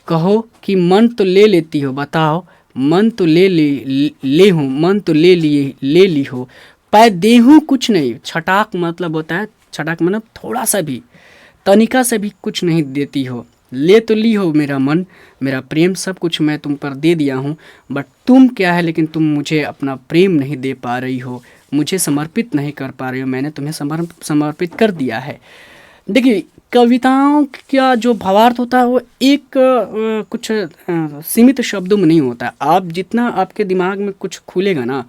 A: कहो कि मन तो ले लेती हो, बताओ मन तो ले हूँ, मन तो ले ली हो, पै देहूँ कुछ नहीं। छटाक मतलब होता है, छटाक मतलब थोड़ा सा भी, तनिका से भी कुछ नहीं देती हो। ले तो ली हो मेरा मन, मेरा प्रेम, सब कुछ मैं तुम पर दे दिया हूँ, बट तुम क्या है, लेकिन तुम मुझे अपना प्रेम नहीं दे पा रही हो, मुझे समर्पित नहीं कर पा रही हो, मैंने तुम्हें समर्पित कर दिया है। देखिए, कविताओं का जो भावार्थ होता है वो एक कुछ सीमित शब्दों में नहीं होता है। आप जितना आपके दिमाग में कुछ खुलेगा ना,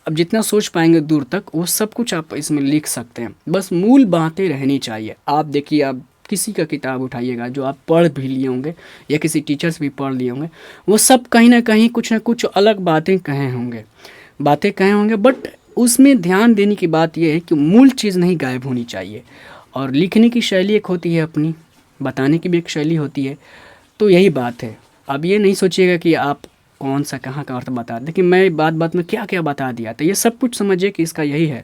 A: अब जितना सोच पाएंगे दूर तक, वो सब कुछ आप इसमें लिख सकते हैं, बस मूल बातें रहनी चाहिए। आप देखिए, आप किसी का किताब उठाइएगा जो आप पढ़ भी लिए होंगे या किसी टीचर से भी पढ़ लिए होंगे, वो सब कहीं ना कहीं कुछ ना कुछ अलग बातें कहे होंगे, बट उसमें ध्यान देने की बात यह है कि मूल चीज़ नहीं गायब होनी चाहिए। और लिखने की शैली एक होती है अपनी, बताने की भी एक शैली होती है, तो यही बात है। अब ये नहीं सोचिएगा कि आप कौन सा कहाँ का अर्थ बता, देखिए मैं बात में क्या क्या बता दिया, तो ये सब कुछ समझिए कि इसका यही है।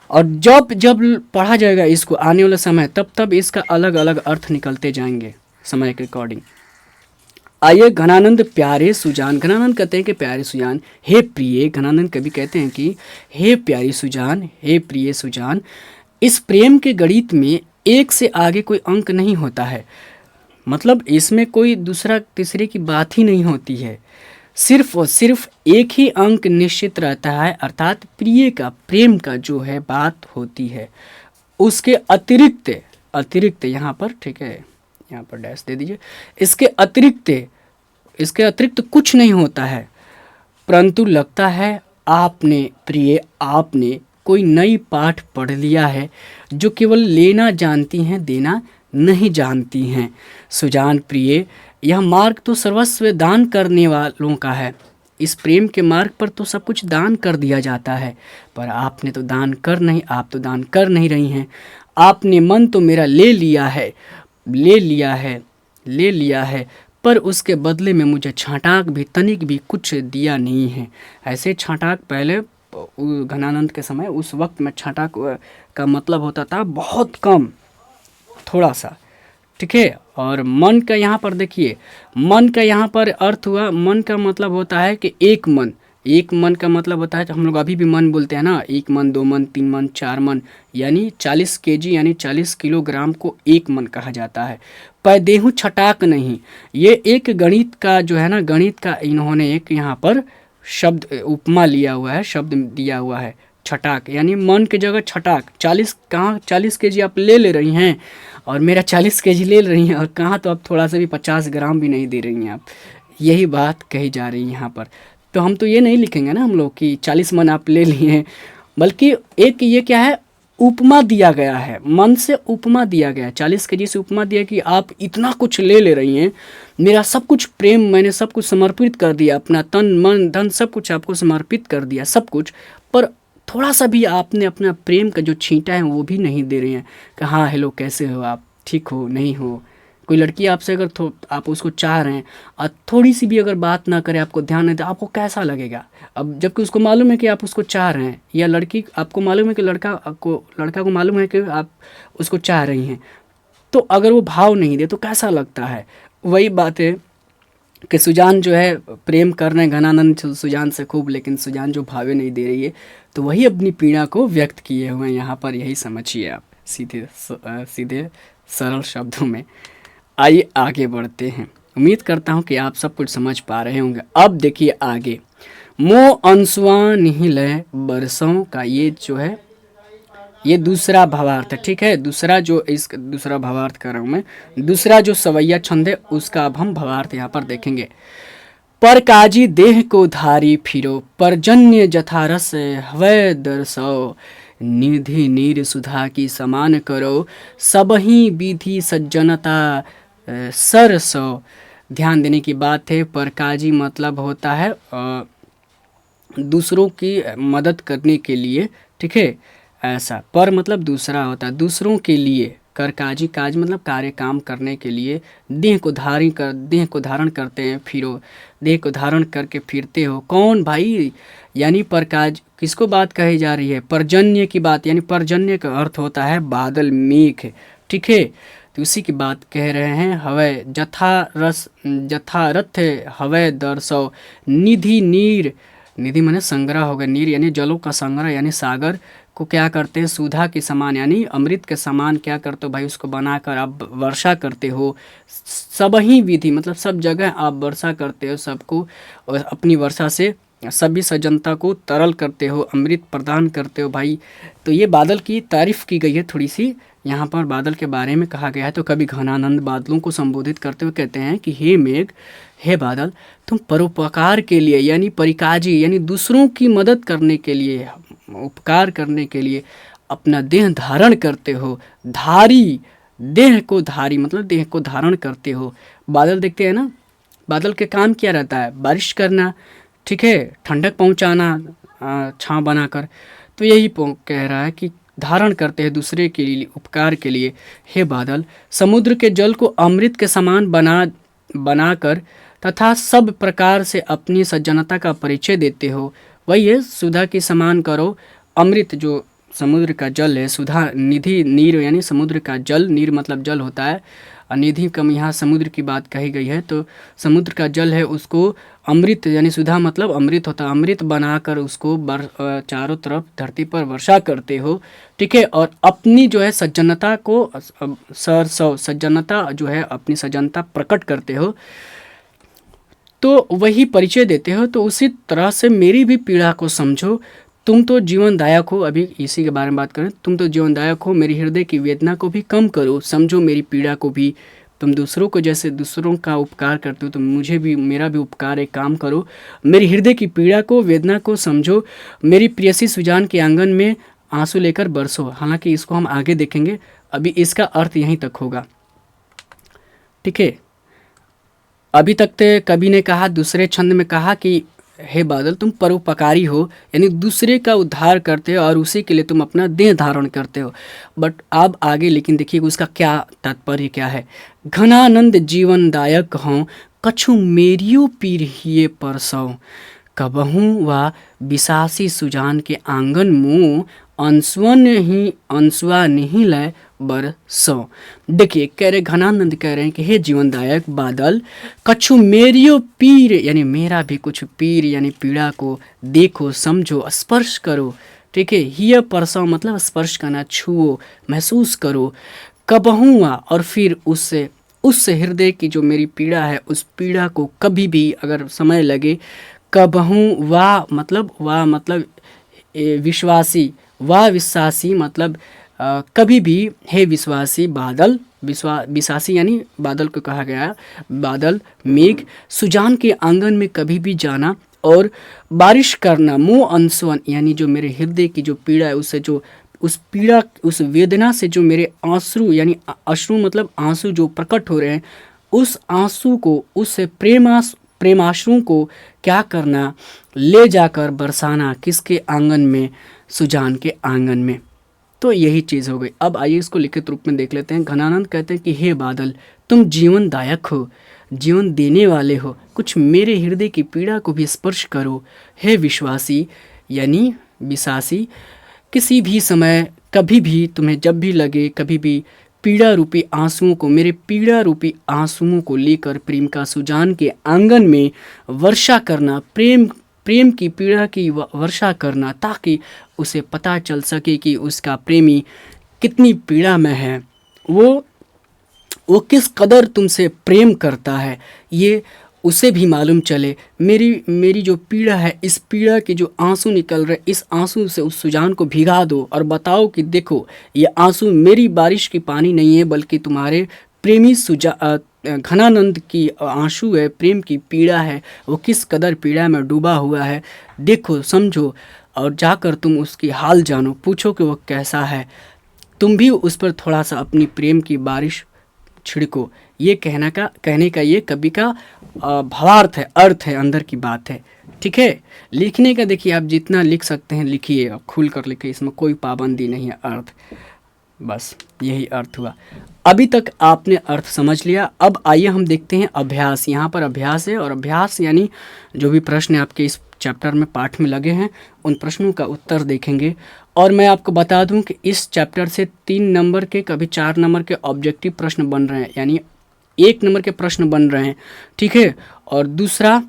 A: और जब जब पढ़ा जाएगा इसको आने वाला समय, तब इसका अलग अलग अर्थ निकलते जाएंगे समय के अकॉर्डिंग। आइए, घनानंद प्यारे सुजान, घनानंद कहते हैं कि प्यारे सुजान, हे प्रिय, घनानंद कभी कहते हैं कि हे प्यारी सुजान, हे प्रिय सुजान, इस प्रेम के गणित में एक से आगे कोई अंक नहीं होता है, मतलब इसमें कोई दूसरा तीसरे की बात ही नहीं होती है, सिर्फ और सिर्फ एक ही अंक निश्चित रहता है, अर्थात प्रिय का, प्रेम का जो है बात होती है। उसके अतिरिक्त, अतिरिक्त यहाँ पर, ठीक है, यहाँ पर डैश दे दीजिए, इसके अतिरिक्त कुछ नहीं होता है। परंतु लगता है आपने प्रिय, आपने कोई नई पाठ पढ़ लिया है जो केवल लेना जानती हैं, देना नहीं जानती हैं। सुजान प्रिय, यह मार्ग तो सर्वस्व दान करने वालों का है। इस प्रेम के मार्ग पर तो सब कुछ दान कर दिया जाता है, पर आपने तो दान कर नहीं, आप तो दान कर नहीं रही हैं। आपने मन तो मेरा ले लिया है, ले लिया है, पर उसके बदले में मुझे छांटाक भी, तनिक भी कुछ दिया नहीं है। ऐसे छांटाक पहले घनानंद के समय, उस वक्त में छांटाक का मतलब होता था बहुत कम, थोड़ा सा, ठीक है। और मन का यहाँ पर देखिए, मन का यहाँ पर अर्थ हुआ, मन का मतलब होता है कि एक मन, एक मन का मतलब होता है, हम लोग अभी भी मन बोलते हैं ना, एक मन, दो मन, तीन मन, चार मन, यानी 40 केजी यानी 40 किलोग्राम को एक मन कहा जाता है। पैदेहू छटाक नहीं, ये एक गणित का जो है ना, गणित का इन्होंने एक यहाँ पर शब्द उपमा लिया हुआ है, शब्द दिया हुआ है, छटाक, यानी मन की जगह छटाक। 40 कहाँ 40 केजी आप ले रही हैं, और मेरा 40 केजी ले रही हैं, और कहाँ तो आप थोड़ा सा भी 50 ग्राम भी नहीं दे रही हैं आप, यही बात कही जा रही है यहाँ पर। तो हम तो ये नहीं लिखेंगे ना हम लोग कि 40 मन आप ले लिए हैं, बल्कि एक ये क्या है, उपमा दिया गया है, मन से उपमा दिया गया है, 40 केजी से उपमा दिया कि आप इतना कुछ ले रही हैं, मेरा सब कुछ प्रेम, मैंने सब कुछ समर्पित कर दिया, अपना तन मन धन सब कुछ आपको समर्पित कर दिया, सब कुछ, पर थोड़ा सा भी आपने अपना प्रेम का जो छींटा है वो भी नहीं दे रही हैं कि हाँ हेलो कैसे हो आप, ठीक हो नहीं हो। कोई लड़की आपसे अगर आप उसको चाह रहे हैं और थोड़ी सी भी अगर बात ना करे, आपको ध्यान नहीं दे, आपको कैसा लगेगा? अब जबकि उसको मालूम है कि आप उसको चाह रहे हैं, या लड़की आपको मालूम है कि लड़का को मालूम है कि आप उसको चाह रही हैं, तो अगर वो भाव नहीं दे तो कैसा लगता है? वही बात है कि सुजान जो है प्रेम कर रहे हैं घनानंद सुजान से खूब, लेकिन सुजान जो भावे नहीं दे रही है, तो वही अपनी पीड़ा को व्यक्त किए हुए हैं यहाँ पर, यही समझिए आप सीधे सरल शब्दों में। आइए आगे बढ़ते हैं, उम्मीद करता हूँ कि आप सब कुछ समझ पा रहे होंगे। अब देखिए आगे, मोह अंसुआ निहिलय बरसों का ये जो है, ये दूसरा भावार्थ है, ठीक है। दूसरा भावार्थ कर रहा हूँ मैं, दूसरा जो सवैया छंद है उसका अब हम भावार्थ यहाँ पर देखेंगे। पर काजी देह को धारी फिरो, परजन्य जथारस हवै दरसो, निधि नीर सुधा की समान करो, सबही विधि सज्जनता सरसो। ध्यान देने की बात है, परकाजी मतलब होता है दूसरों की मदद करने के लिए, ठीक है। ऐसा पर मतलब दूसरा होता है, दूसरों के लिए। करकाजी, काज मतलब कार्य काम करने के लिए। देह को धारण करते हैं, फिरो, देह को धारण करके फिरते हो। कौन भाई? यानी परकाज किसको बात कही जा रही है? पर्जन्य की बात, यानी पर्जन्य का अर्थ होता है बादल, मेघ, ठीक है। तो उसी की बात कह रहे हैं। हवै जथारथ हवै दरसौ, निधि नीर, निधि माने संग्रह हो गया, नीर यानी जलों का संग्रह, यानी सागर को क्या करते हैं, सुधा के समान यानी अमृत के समान क्या करते हो भाई, उसको बनाकर आप वर्षा करते हो। सब ही विधि मतलब सब जगह आप वर्षा करते हो, सबको और अपनी वर्षा से सभी सज्जनता को तरल करते हो, अमृत प्रदान करते हो भाई। तो ये बादल की तारीफ की गई है थोड़ी सी, यहाँ पर बादल के बारे में कहा गया है। तो कभी घनानंद बादलों को संबोधित करते हुए कहते हैं कि हे मेघ, हे बादल, तुम परोपकार के लिए यानी परिकाजी यानी दूसरों की मदद करने के लिए, उपकार करने के लिए अपना देह धारण करते हो। धारी, देह को धारी मतलब देह को धारण करते हो। बादल देखते हैं ना, बादल के काम क्या रहता है? बारिश करना, ठीक है, ठंडक पहुंचाना छांव बनाकर। तो यही कह रहा है कि धारण करते हैं दूसरे के लिए, उपकार के लिए। हे बादल, समुद्र के जल को अमृत के समान बनाकर तथा सब प्रकार से अपनी सज्जनता का परिचय देते हो। वही है, सुधा की समान करो। अमृत जो समुद्र का जल है, सुधा निधि नीर यानी समुद्र का जल, नीर मतलब जल होता है, निधि कम, यहाँ समुद्र की बात कही गई है। तो समुद्र का जल है उसको अमृत यानी सुधा मतलब अमृत होता है, अमृत बनाकर उसको चारों तरफ धरती पर वर्षा करते हो, ठीक है। और अपनी जो है सज्जनता को सज्जनता जो है अपनी सज्जनता प्रकट करते हो, तो वही परिचय देते हो। तो उसी तरह से मेरी भी पीड़ा को समझो, तुम तो जीवनदायक हो, अभी इसी के बारे में बात करें, तुम तो जीवनदायक हो, मेरी हृदय की वेदना को भी कम करो, समझो मेरी पीड़ा को भी। तुम दूसरों को जैसे दूसरों का उपकार करते हो, तुम मुझे भी मेरा भी उपकार एक काम करो, मेरी हृदय की पीड़ा को वेदना को समझो, मेरी प्रियसी सुजान के आंगन में आंसू लेकर बरसो। हालांकि इसको हम आगे देखेंगे, अभी इसका अर्थ यहीं तक होगा, ठीक है। अभी तक तो कवि ने कहा, दूसरे छंद में कहा कि हे बादल तुम परोपकारी हो, यानी दूसरे का उद्धार करते हो और उसी के लिए तुम अपना देह धारण करते हो। बट अब आगे लेकिन देखिए उसका क्या तात्पर्य क्या है। घनानंद जीवनदायक हों, कछु मेरियो पीर हिये परसौ, कबहू व बिसासी सुजान के आंगन मुँह, अंसुआ नहीं लय बरसो। देखिए कह रहे घनानंद कह रहे हैं कि हे जीवनदायक बादल, कछु मेरियो पीर यानी मेरा भी कुछ पीर यानी पीड़ा को देखो, समझो, स्पर्श करो, ठीक है। हिय परसो मतलब स्पर्श करना, छुओ, महसूस करो। कबहुआ और फिर उससे हृदय की जो मेरी पीड़ा है उस पीड़ा को कभी भी अगर समय लगे, कबहू वाह मतलब विश्वासी, वाह विश्वासी मतलब कभी भी, हे विश्वासी बादल, विश्वासी यानी बादल को कहा गया, बादल मेघ, सुजान के आंगन में कभी भी जाना और बारिश करना, मुँह अंसवन यानी जो मेरे हृदय की जो पीड़ा है उससे जो उस पीड़ा उस वेदना से जो मेरे आंसू यानी अश्रु मतलब आंसू जो प्रकट हो रहे हैं, उस आंसू को उससे प्रेमाश्रु को क्या करना, ले जाकर बरसाना, किसके आंगन में, सुजान के आंगन में। तो यही चीज़ हो गई। अब आइए इसको लिखित रूप में देख लेते हैं। घनानंद कहते हैं कि हे बादल तुम जीवनदायक हो, जीवन देने वाले हो, कुछ मेरे हृदय की पीड़ा को भी स्पर्श करो। हे विश्वासी यानी विश्वासी, किसी भी समय कभी भी तुम्हें जब भी लगे, कभी भी पीड़ा रूपी आंसुओं को, मेरे पीड़ा रूपी आंसुओं को लेकर प्रेम का सुजान के आंगन में वर्षा करना, प्रेम की पीड़ा की वर्षा करना, ताकि उसे पता चल सके कि उसका प्रेमी कितनी पीड़ा में है, वो किस कदर तुमसे प्रेम करता है, ये उसे भी मालूम चले। मेरी जो पीड़ा है, इस पीड़ा के जो आंसू निकल रहे, इस आंसू से उस सुजान को भिगा दो और बताओ कि देखो ये आंसू मेरी बारिश की पानी नहीं है, बल्कि तुम्हारे प्रेमी घनानंद की आंसू है, प्रेम की पीड़ा है, वो किस कदर पीड़ा में डूबा हुआ है, देखो, समझो, और जाकर तुम उसकी हाल जानो, पूछो कि वो कैसा है, तुम भी उस पर थोड़ा सा अपनी प्रेम की बारिश छिड़को। ये कहने का ये कवि का भावार्थ है, अर्थ है, अंदर की बात है, ठीक है। लिखने का देखिए आप जितना लिख सकते हैं लिखिए, खुल कर लिखिए, इसमें कोई पाबंदी नहीं है। अर्थ बस यही अर्थ हुआ। अभी तक आपने अर्थ समझ लिया। अब आइए हम देखते हैं अभ्यास। यहाँ पर अभ्यास है, और अभ्यास यानी जो भी प्रश्न आपके इस चैप्टर में पाठ में लगे हैं उन प्रश्नों का उत्तर देखेंगे। और मैं आपको बता दूं कि इस चैप्टर से 3 नंबर के, कभी 4 नंबर के ऑब्जेक्टिव प्रश्न बन रहे हैं, यानी 1 नंबर के प्रश्न बन रहे हैं, ठीक है। और दूसरा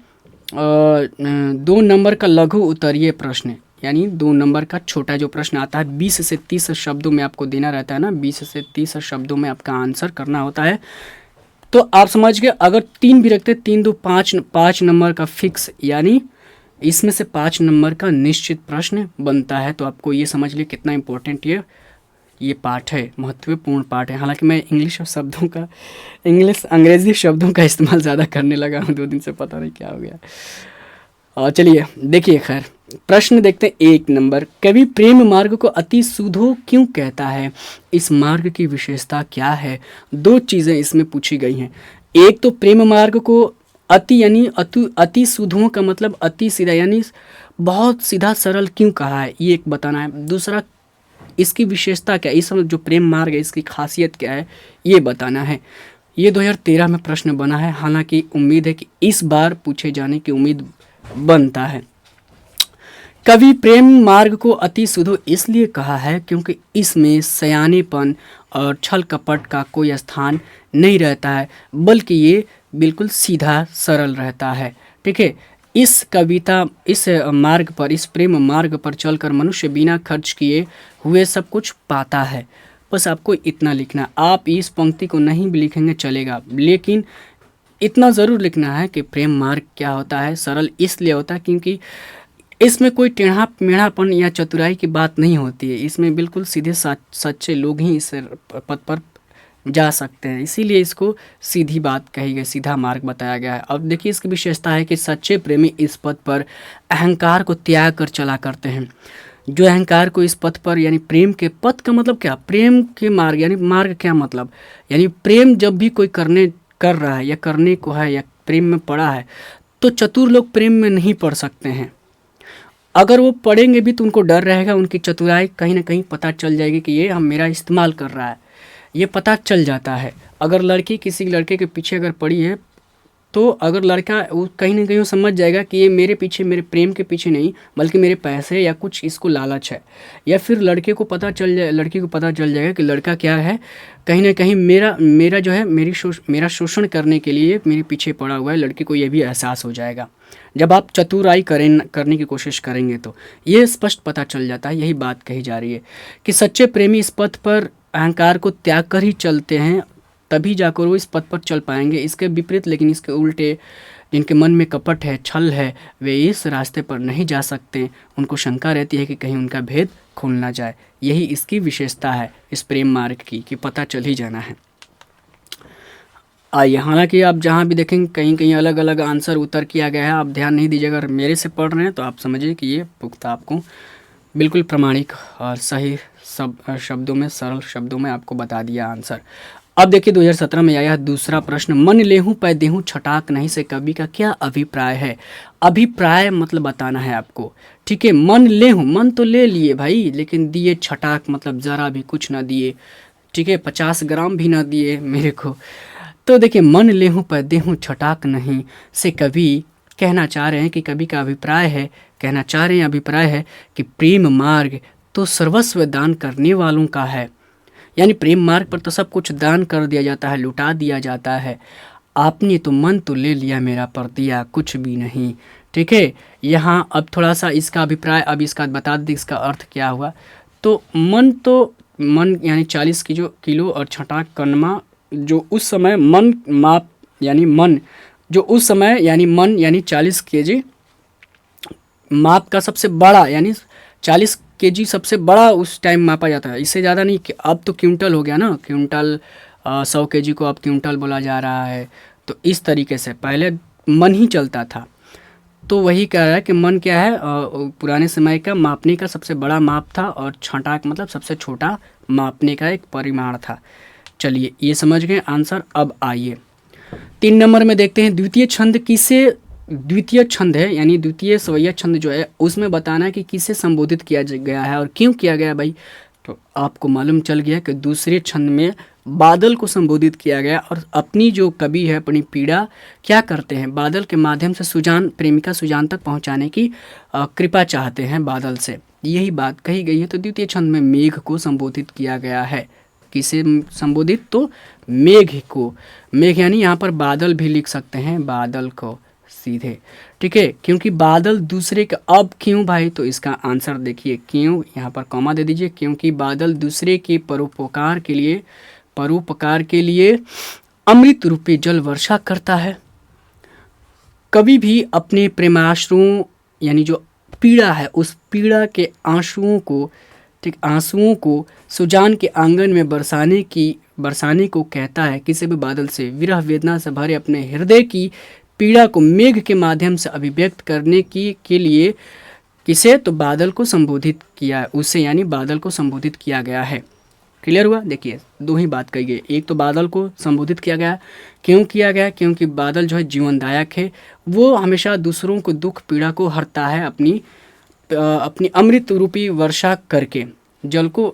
A: 2 नंबर का लघु उत्तरीय प्रश्न, यानी 2 नंबर का छोटा जो प्रश्न आता है, 20 से 30 शब्दों में आपको देना रहता है ना, 20 से 30 शब्दों में आपका आंसर करना होता है। तो आप समझ गए, अगर 3 भी रखते, 3 2 5 नंबर का फिक्स, यानी इसमें से 5 नंबर का निश्चित प्रश्न बनता है। तो आपको ये समझ लिए कितना इम्पोर्टेंट ये पाठ है, महत्वपूर्ण पाठ है। हालांकि मैं अंग्रेजी शब्दों का इस्तेमाल ज़्यादा करने लगा हूँ 2 दिन से, पता नहीं क्या हो गया। और चलिए देखिए, खैर प्रश्न देखते हैं। 1 नंबर, कवि प्रेम मार्ग को अति सुधो क्यों कहता है? इस मार्ग की विशेषता क्या है? 2 चीज़ें इसमें पूछी गई हैं। एक तो प्रेम मार्ग को अति यानी अति सुधो का मतलब अति सीधा, यानी बहुत सीधा सरल क्यों कहा है, ये एक बताना है। दूसरा, इसकी विशेषता क्या है, इस जो प्रेम मार्ग है इसकी खासियत क्या है, ये बताना है। ये 2013 में प्रश्न बना है, हालांकि उम्मीद है कि इस बार पूछे जाने की उम्मीद बनता है। कवि प्रेम मार्ग को अति सुधो इसलिए कहा है क्योंकि इसमें सयानेपन और छल कपट का कोई स्थान नहीं रहता है, बल्कि ये बिल्कुल सीधा सरल रहता है। ठीक है, इस कविता इस मार्ग पर, इस प्रेम मार्ग पर चलकर मनुष्य बिना खर्च किए हुए सब कुछ पाता है। बस आपको इतना लिखना, आप इस पंक्ति को नहीं भी लिखेंगे चलेगा, लेकिन इतना ज़रूर लिखना है कि प्रेम मार्ग क्या होता है। सरल इसलिए होता है क्योंकि इसमें कोई टेढ़ा मेढ़ापन या चतुराई की बात नहीं होती है, इसमें बिल्कुल सीधे सच्चे लोग ही इस पद पर जा सकते हैं, इसीलिए इसको सीधी बात कही गई, सीधा मार्ग बताया गया है। अब देखिए इसकी विशेषता है कि सच्चे प्रेमी इस पथ पर अहंकार को त्याग कर चला करते हैं। जो अहंकार को इस पथ पर, यानी प्रेम के पथ का मतलब क्या, प्रेम के मार्ग, यानी मार्ग क्या मतलब, यानी प्रेम जब भी कोई कर रहा है या करने को है या प्रेम में पड़ा है, तो चतुर लोग प्रेम में नहीं पड़ सकते हैं। अगर वो पढ़ेंगे भी तो उनको डर रहेगा, उनकी चतुराई कहीं ना कहीं पता चल जाएगी कि ये हम मेरा इस्तेमाल कर रहा है, ये पता चल जाता है। अगर लड़की किसी लड़के के पीछे अगर पड़ी है, तो अगर लड़का वो कहीं ना कहीं वो समझ जाएगा कि ये मेरे पीछे, मेरे प्रेम के पीछे नहीं, बल्कि मेरे पैसे या कुछ इसको लालच है। या फिर लड़की को पता चल जाएगा कि लड़का क्या है, कहीं ना कहीं मेरा जो है मेरा शोषण करने के लिए मेरे पीछे पड़ा हुआ है। लड़की को ये भी एहसास हो जाएगा जब आप चतुराई करने की कोशिश करेंगे, तो ये स्पष्ट पता चल जाता है। यही बात कही जा रही है कि सच्चे प्रेमी इस पथ पर अहंकार को त्याग कर ही चलते हैं, तभी जाकर वो इस पथ पर चल पाएंगे। इसके विपरीत, लेकिन इसके उल्टे, जिनके मन में कपट है, छल है, वे इस रास्ते पर नहीं जा सकते। उनको शंका रहती है कि कहीं उनका भेद खुल ना जाए। यही इसकी विशेषता है इस प्रेम मार्ग की, कि पता चल ही जाना है। आइए, हालांकि आप जहाँ भी देखेंगे कहीं कहीं अलग अलग आंसर उत्तर किया गया है, आप ध्यान नहीं दीजिएगा। अगर मेरे से पढ़ रहे हैं तो आप समझिए कि ये पुख्ता आपको बिल्कुल प्रमाणिक और सही शब्दों में, सरल शब्दों में आपको बता दिया आंसर। अब देखिए 2017 में आया दूसरा प्रश्न, मन लेहूं पै देहूं छटाक नहीं से कवि का क्या अभिप्राय है। अभिप्राय मतलब बताना है आपको। ठीक है, मन लेहूं, मन तो ले लिए भाई, लेकिन दिए छटाक मतलब ज़रा भी कुछ ना दिए। ठीक है, 50 ग्राम भी ना दिए मेरे को। तो देखिए, मन लेहूं पै देहूं छटाक नहीं से कवि कहना चाह रहे हैं कि कवि का अभिप्राय है, कहना चाह रहे हैं अभिप्राय है कि प्रेम मार्ग तो सर्वस्व दान करने वालों का है। यानी प्रेम मार्ग पर तो सब कुछ दान कर दिया जाता है, लुटा दिया जाता है। आपने तो मन तो ले लिया मेरा, पर दिया कुछ भी नहीं। ठीक है, यहाँ अब थोड़ा सा इसका अभिप्राय, अब इसका बता दें इसका अर्थ क्या हुआ। तो मन यानी 40 किलो और छटाक कनमा, जो उस समय मन माप, यानी मन जो उस समय, यानी मन यानी 40 केजी माप का सबसे बड़ा, यानी 40 केजी सबसे बड़ा उस टाइम मापा जाता है, इससे ज़्यादा नहीं। कि अब तो क्विंटल हो गया ना, क्विंटल 100 केजी को अब क्विंटल बोला जा रहा है। तो इस तरीके से पहले मन ही चलता था। तो वही कह रहा है कि मन क्या है, पुराने समय का मापने का सबसे बड़ा माप था, और छटाक मतलब सबसे छोटा मापने का एक परिमाण था। चलिए, ये समझ गए आंसर। अब आइए 3 नंबर में देखते हैं, द्वितीय छंद किसे, द्वितीय छंद है यानी द्वितीय सवैया छंद जो है, उसमें बताना है कि किसे संबोधित किया गया है और क्यों किया गया भाई। तो आपको मालूम चल गया कि दूसरे छंद में बादल को संबोधित किया गया, और अपनी जो कवि है अपनी पीड़ा क्या करते हैं, बादल के माध्यम से प्रेमिका सुजान तक पहुंचाने की कृपा चाहते हैं बादल से, यही बात कही गई है। तो द्वितीय छंद में मेघ को संबोधित किया गया है। किसे संबोधित, तो मेघ को। मेघ यानी यहाँ पर बादल भी लिख सकते हैं, बादल को सीधे। ठीक है, क्योंकि बादल दूसरे का, अब क्यों भाई, तो इसका आंसर देखिए क्यों, यहाँ पर कॉमा दे दीजिए, क्योंकि बादल दूसरे के परोपकार के लिए अमृत रूपी जल वर्षा करता है। कभी भी अपने प्रेमाश्रुओं, यानी जो पीड़ा है, उस पीड़ा के आंसुओं को सुजान के आंगन में बरसाने को कहता है। किसी भी बादल से विरह वेदना से भरे अपने हृदय की पीड़ा को मेघ के माध्यम से अभिव्यक्त करने के लिए किसे, तो बादल को संबोधित किया, उसे यानी बादल को संबोधित किया गया है। क्लियर हुआ। देखिए, दो ही बात कही गई, एक तो बादल को संबोधित किया गया, क्यों किया गया, क्योंकि बादल जो है जीवनदायक है, वो हमेशा दूसरों को दुख पीड़ा को हरता है, अपनी अमृत रूपी वर्षा करके,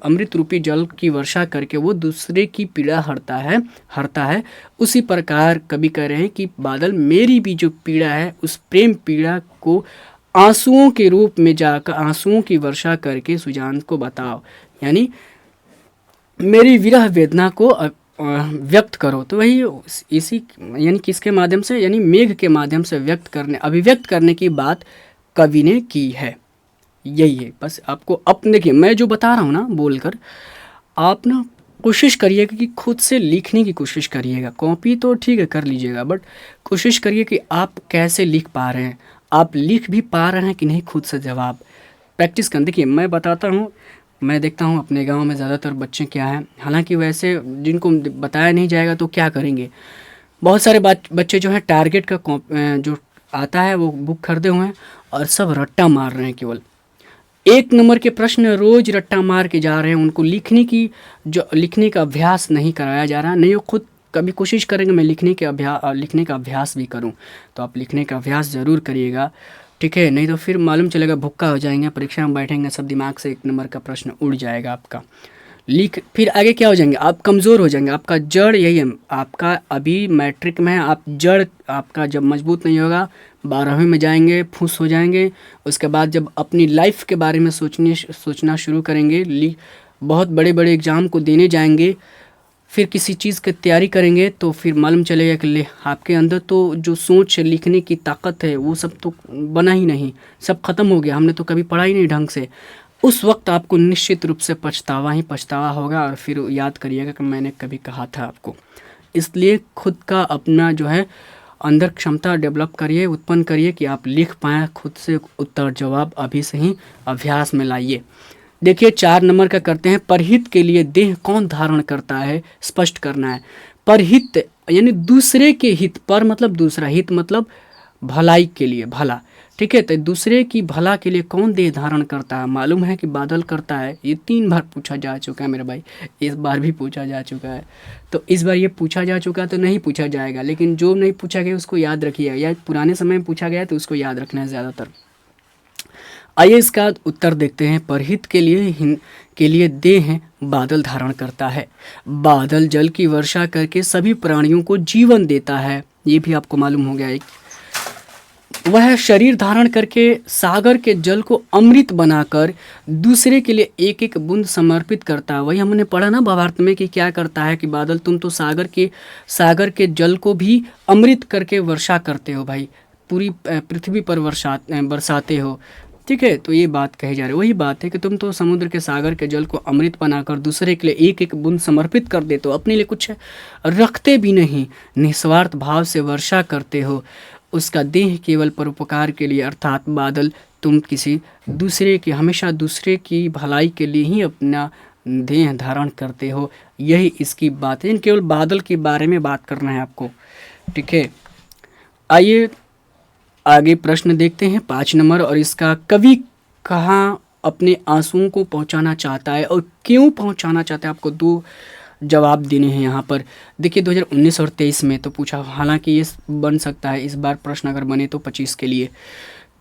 A: अमृत रूपी जल की वर्षा करके वो दूसरे की पीड़ा हरता है। उसी प्रकार कवि कह रहे हैं कि बादल मेरी भी जो पीड़ा है, उस प्रेम पीड़ा को आंसुओं के रूप में जाकर, आंसुओं की वर्षा करके सुजान को बताओ। यानी मेरी विरह वेदना को व्यक्त करो। तो वही इसी यानी किसके माध्यम से, यानी मेघ के माध्यम से व्यक्त करने, अभिव्यक्त करने की बात कवि ने की है। यही है बस। आपको अपने, देखिए मैं जो बता रहा हूँ ना बोलकर, आप ना कोशिश करिएगा कि खुद से लिखने की कोशिश करिएगा। कॉपी तो ठीक है कर लीजिएगा, बट कोशिश करिए कि आप कैसे लिख पा रहे हैं, आप लिख भी पा रहे हैं कि नहीं, खुद से जवाब प्रैक्टिस कर। देखिए मैं बताता हूँ, मैं देखता हूँ अपने गांव में ज़्यादातर बच्चे क्या हैं, हालांकि वैसे जिनको बताया नहीं जाएगा तो क्या करेंगे, बहुत सारे बच्चे जो हैं टारगेट का जो आता है वो बुक खरीदे हुए हैं और सब रट्टा मार रहे हैं। केवल एक नंबर के प्रश्न रोज रट्टा मार के जा रहे हैं। उनको लिखने की, जो लिखने का अभ्यास नहीं कराया जा रहा, नहीं वो खुद कभी कोशिश करेंगे मैं लिखने का अभ्यास भी करूं। तो आप लिखने का अभ्यास ज़रूर करिएगा, ठीक है, नहीं तो फिर मालूम चलेगा भुक्का हो जाएंगे, परीक्षा में बैठेंगे सब दिमाग से एक नंबर का प्रश्न उड़ जाएगा आपका। लिख फिर आगे क्या हो जाएंगे, आप कमज़ोर हो जाएंगे। आपका जड़ यही है, आपका अभी मैट्रिक में है, आप जड़ आपका जब मजबूत नहीं होगा 12वीं में जाएंगे फूस हो जाएंगे। उसके बाद जब अपनी लाइफ के बारे में सोचना शुरू करेंगे, बहुत बड़े बड़े एग्ज़ाम को देने जाएंगे, फिर किसी चीज़ की तैयारी करेंगे, तो फिर मालूम चलेगा कि ले आपके अंदर तो जो सोच लिखने की ताकत है वो सब तो बना ही नहीं, सब खत्म हो गया, हमने तो कभी पढ़ा ही नहीं ढंग से। उस वक्त आपको निश्चित रूप से पछतावा ही पछतावा होगा और फिर याद करिएगा कि मैंने कभी कहा था आपको। इसलिए खुद का अपना जो है अंदर क्षमता डेवलप करिए, उत्पन्न करिए कि आप लिख पाएँ खुद से, उत्तर जवाब अभी से ही अभ्यास में लाइए। देखिए 4 नंबर का करते हैं, परहित के लिए देह कौन धारण करता है, स्पष्ट करना है। परहित यानी दूसरे के हित, पर मतलब दूसरा, हित मतलब भलाई के लिए, भला, ठीक है। तो दूसरे की भला के लिए कौन देह धारण करता है, मालूम है कि बादल करता है। ये 3 बार पूछा जा चुका है मेरे भाई, इस बार भी पूछा जा चुका है। तो इस बार ये पूछा जा चुका है तो नहीं पूछा जाएगा, लेकिन जो नहीं पूछा गया उसको याद रखिएगा, या पुराने समय में पूछा गया तो उसको याद रखना है ज़्यादातर। आइए इसका उत्तर देखते हैं। परहित के लिए देह बादल धारण करता है। बादल जल की वर्षा करके सभी प्राणियों को जीवन देता है, ये भी आपको मालूम हो गया। एक वह शरीर धारण करके सागर के जल को अमृत बनाकर दूसरे के लिए एक एक बूंद समर्पित करता है। वही हमने पढ़ा ना भावार्थ में कि क्या करता है कि बादल तुम तो सागर के जल को भी अमृत करके वर्षा करते हो भाई, पूरी पृथ्वी पर बरसाते हो, ठीक है। तो ये बात कही जा रही है, वही बात है कि तुम तो समुद्र के सागर के जल को अमृत बनाकर दूसरे के लिए एक एक बूंद समर्पित कर देते हो, अपने लिए कुछ रखते भी नहीं, निस्वार्थ भाव से वर्षा करते हो। उसका देह केवल परोपकार के लिए, अर्थात बादल तुम किसी दूसरे की, हमेशा दूसरे की भलाई के लिए ही अपना देह धारण करते हो। यही इसकी बात है, केवल बादल के बारे में बात करना है आपको, ठीक है। आइए आगे प्रश्न देखते हैं 5 नंबर, और इसका कवि कहाँ अपने आंसुओं को पहुंचाना चाहता है और क्यों पहुंचाना चाहता है, आपको 2 जवाब देने हैं यहाँ पर। देखिए 2019 और 23 में तो पूछा, हालांकि ये बन सकता है इस बार प्रश्न अगर बने तो 25 के लिए।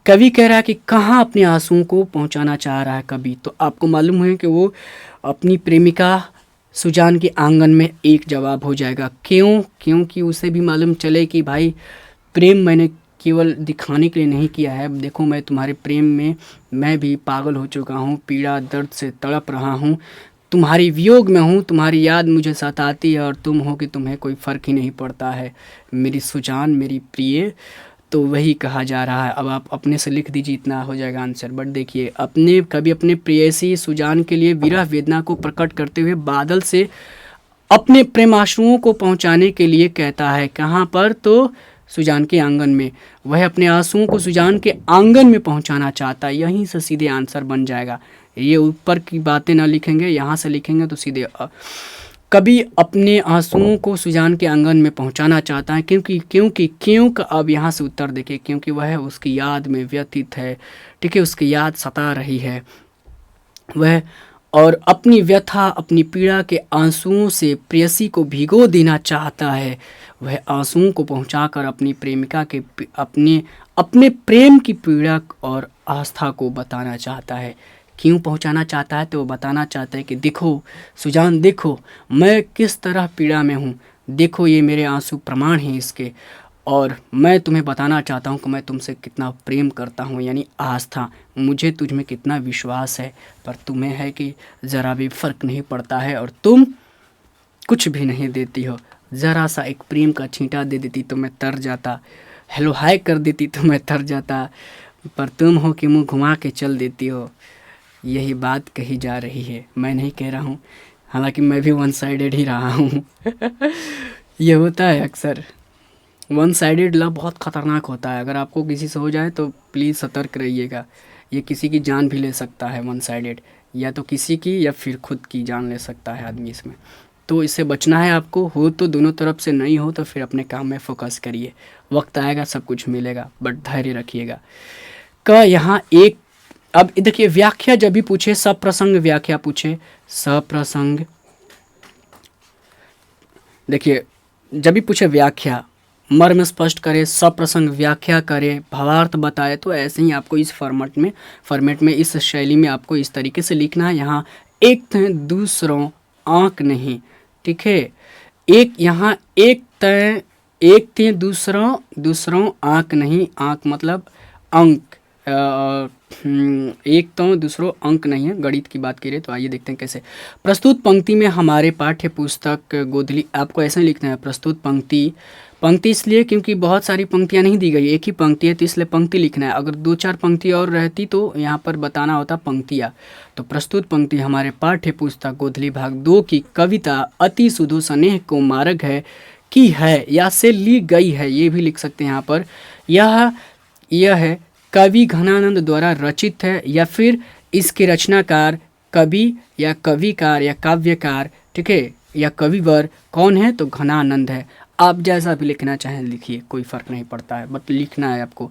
A: कवि कह रहा है कि कहाँ अपने आंसुओं को पहुंचाना चाह रहा है कवि, तो आपको मालूम है कि वो अपनी प्रेमिका सुजान के आंगन में एक जवाब हो जाएगा। क्यों? क्योंकि उसे भी मालूम चले कि भाई प्रेम मैंने केवल दिखाने के लिए नहीं किया है, देखो मैं तुम्हारे प्रेम में मैं भी पागल हो चुका हूँ, पीड़ा दर्द से तड़प रहा हूँ, तुम्हारी वियोग में हूँ, तुम्हारी याद मुझे सताती है और तुम हो कि तुम्हें कोई फ़र्क ही नहीं पड़ता है मेरी सुजान, मेरी प्रिय। तो वही कहा जा रहा है। अब आप अपने से लिख दीजिए, इतना हो जाएगा आंसर। बट देखिए कभी अपने प्रेयसी सुजान के लिए विरह वेदना को प्रकट करते हुए बादल से अपने प्रेमाश्रुओं को पहुँचाने के लिए कहता है। कहाँ पर? तो सुजान के आंगन में। वह अपने आंसुओं को सुजान के आंगन में पहुंचाना चाहता है, यहीं से सीधे आंसर बन जाएगा। ये ऊपर की बातें ना लिखेंगे, यहाँ से लिखेंगे तो सीधे कभी अपने आंसुओं को सुजान के आंगन में पहुंचाना चाहता है, क्यों का अब यहाँ से उत्तर देखिए, क्योंकि वह उसकी याद में व्यतीत है, ठीक है, उसकी याद सता रही है वह, और अपनी व्यथा अपनी पीड़ा के आंसुओं से प्रेयसी को भिगो देना चाहता है। वह आंसुओं को पहुंचाकर अपनी प्रेमिका के अपने प्रेम की पीड़ा और आस्था को बताना चाहता है। क्यों पहुंचाना चाहता है? तो वो बताना चाहता है कि देखो सुजान, देखो मैं किस तरह पीड़ा में हूँ, देखो ये मेरे आंसू प्रमाण हैं इसके, और मैं तुम्हें बताना चाहता हूँ कि मैं तुमसे कितना प्रेम करता हूँ, यानी आस्था, मुझे तुझ में कितना विश्वास है, पर तुम्हें है कि ज़रा भी फ़र्क नहीं पड़ता है और तुम कुछ भी नहीं देती हो। ज़रा सा एक प्रेम का छींटा दे देती तो मैं तर जाता, हेलो हाय कर देती तो मैं तर जाता, पर तुम हो कि मुंह घुमा के चल देती हो। यही बात कही जा रही है, मैं नहीं कह रहा हूँ, हालांकि मैं भी वन साइडेड ही रहा हूँ। ये होता है अक्सर, वन साइडेड लव बहुत ख़तरनाक होता है। अगर आपको किसी से हो जाए तो प्लीज़ सतर्क रहिएगा, ये किसी की जान भी ले सकता है। वन साइडेड या तो किसी की या फिर खुद की जान ले सकता है आदमी इसमें, तो इससे बचना है आपको। हो तो दोनों तरफ से, नहीं हो तो फिर अपने काम में फोकस करिए, वक्त आएगा सब कुछ मिलेगा, बट धैर्य रखिएगा। का यहाँ एक, अब देखिए व्याख्या जब भी पूछे, सप्रसंग व्याख्या पूछे, सप्रसंग, देखिए जब भी पूछे व्याख्या, मर्म स्पष्ट करे, सप्रसंग व्याख्या करे, भावार्थ बताए, तो ऐसे ही आपको इस फॉर्मेट में इस शैली में आपको इस तरीके से लिखना है। यहाँ एक तय दूसरों आँक नहीं, ठीक है, एक यहाँ एक तय दूसरों आँक नहीं, आँक मतलब अंक, एक तो दूसरों अंक नहीं है, गणित की बात करें तो आइए देखते हैं कैसे। प्रस्तुत पंक्ति में हमारे पाठ्य पुस्तक गोधली, आपको ऐसे लिखना है प्रस्तुत पंक्ति, पंक्ति इसलिए क्योंकि बहुत सारी पंक्तियां नहीं दी गई, एक ही पंक्ति है तो इसलिए पंक्ति लिखना है। अगर 2-4 पंक्ति और रहती तो यहाँ पर बताना होता पंक्तियाँ। तो प्रस्तुत पंक्ति हमारे पाठ्य पुस्तक गोधली भाग 2 की कविता अति सुधो स्नेह को मार्ग है की है या से ली गई है, ये भी लिख सकते हैं यहाँ पर। यह है कवि घनानंद द्वारा रचित है, या फिर इसके रचनाकार कवि या कविकार या काव्यकार, ठीक है, या कविवर कौन है तो घनानंद है। आप जैसा भी लिखना चाहें लिखिए, कोई फ़र्क नहीं पड़ता है, बट लिखना है आपको।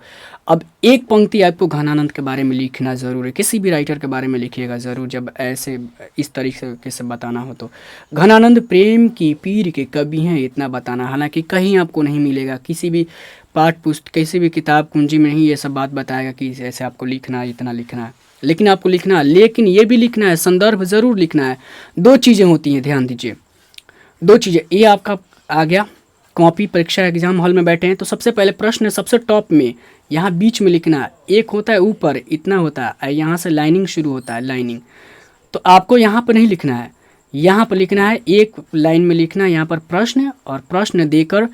A: अब एक पंक्ति आपको घनानंद के बारे में लिखना ज़रूर है, किसी भी राइटर के बारे में लिखिएगा ज़रूर जब ऐसे इस तरीके से बताना हो तो। घनानंद प्रेम की पीर के कवि हैं, इतना बताना। हालांकि कहीं आपको नहीं मिलेगा, किसी भी पाठ पुस्तक, किसी भी किताब कुंजी में नहीं ये सब बात बताएगा कि ऐसे आपको लिखना है, इतना लिखना है, लेकिन आपको लिखना है। लेकिन ये भी लिखना है, संदर्भ ज़रूर लिखना है। 2 चीज़ें होती हैं, ध्यान दीजिए, 2 चीज़ें। ये आपका आ गया, कॉपी परीक्षा एग्जाम हॉल में बैठे हैं तो सबसे पहले प्रश्न सबसे टॉप में यहाँ बीच में लिखना है। एक होता है ऊपर, इतना होता है, यहाँ से लाइनिंग शुरू होता है, लाइनिंग। तो आपको यहाँ पर नहीं लिखना है, यहाँ पर लिखना है, एक लाइन में लिखना है यहाँ पर प्रश्न, और प्रश्न देकर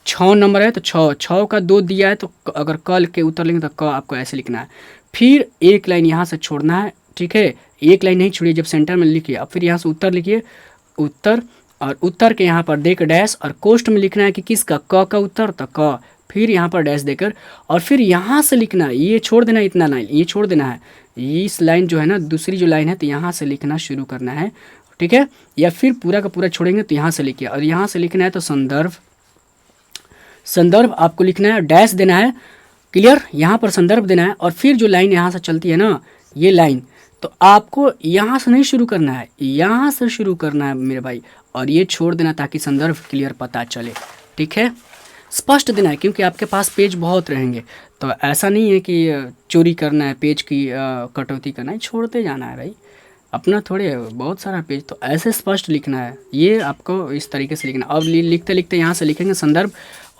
A: 6 नंबर है तो 6 का 2 दिया है, तो अगर कल के उत्तर लिखेंगे तो क आपको ऐसे लिखना है। फिर एक लाइन यहाँ से छोड़ना है, ठीक है, एक लाइन नहीं छोड़िए, जब सेंटर में लिखिए। अब फिर यहाँ से उत्तर लिखिए, उत्तर, और उत्तर के यहाँ पर देकर डैश, और कोष्ट में लिखना है कि किसका, क का उत्तर तो क, फिर यहाँ पर डैश देकर, और फिर यहाँ से लिखना है, ये छोड़ देना है, इतना लाइन ये छोड़ देना है, इस लाइन जो है ना, दूसरी जो लाइन है तो यहाँ से लिखना शुरू करना है, ठीक है, या फिर पूरा का पूरा छोड़ेंगे तो यहाँ से लिखिए। और यहाँ से लिखना है तो संदर्भ आपको लिखना है, डैश देना है, क्लियर, यहाँ पर संदर्भ देना है। और फिर जो लाइन यहाँ से चलती है ना, ये लाइन, तो आपको यहाँ से नहीं शुरू करना है, यहाँ से शुरू करना है मेरे भाई, और ये छोड़ देना ताकि संदर्भ क्लियर पता चले, ठीक है। स्पष्ट देना है क्योंकि आपके पास पेज बहुत रहेंगे, तो ऐसा नहीं है कि चोरी करना है, पेज की कटौती करना है, छोड़ते जाना है भाई, अपना थोड़े बहुत सारा पेज, तो ऐसे स्पष्ट लिखना है, ये आपको इस तरीके से लिखना। अब लिखते लिखते यहाँ से लिखेंगे संदर्भ,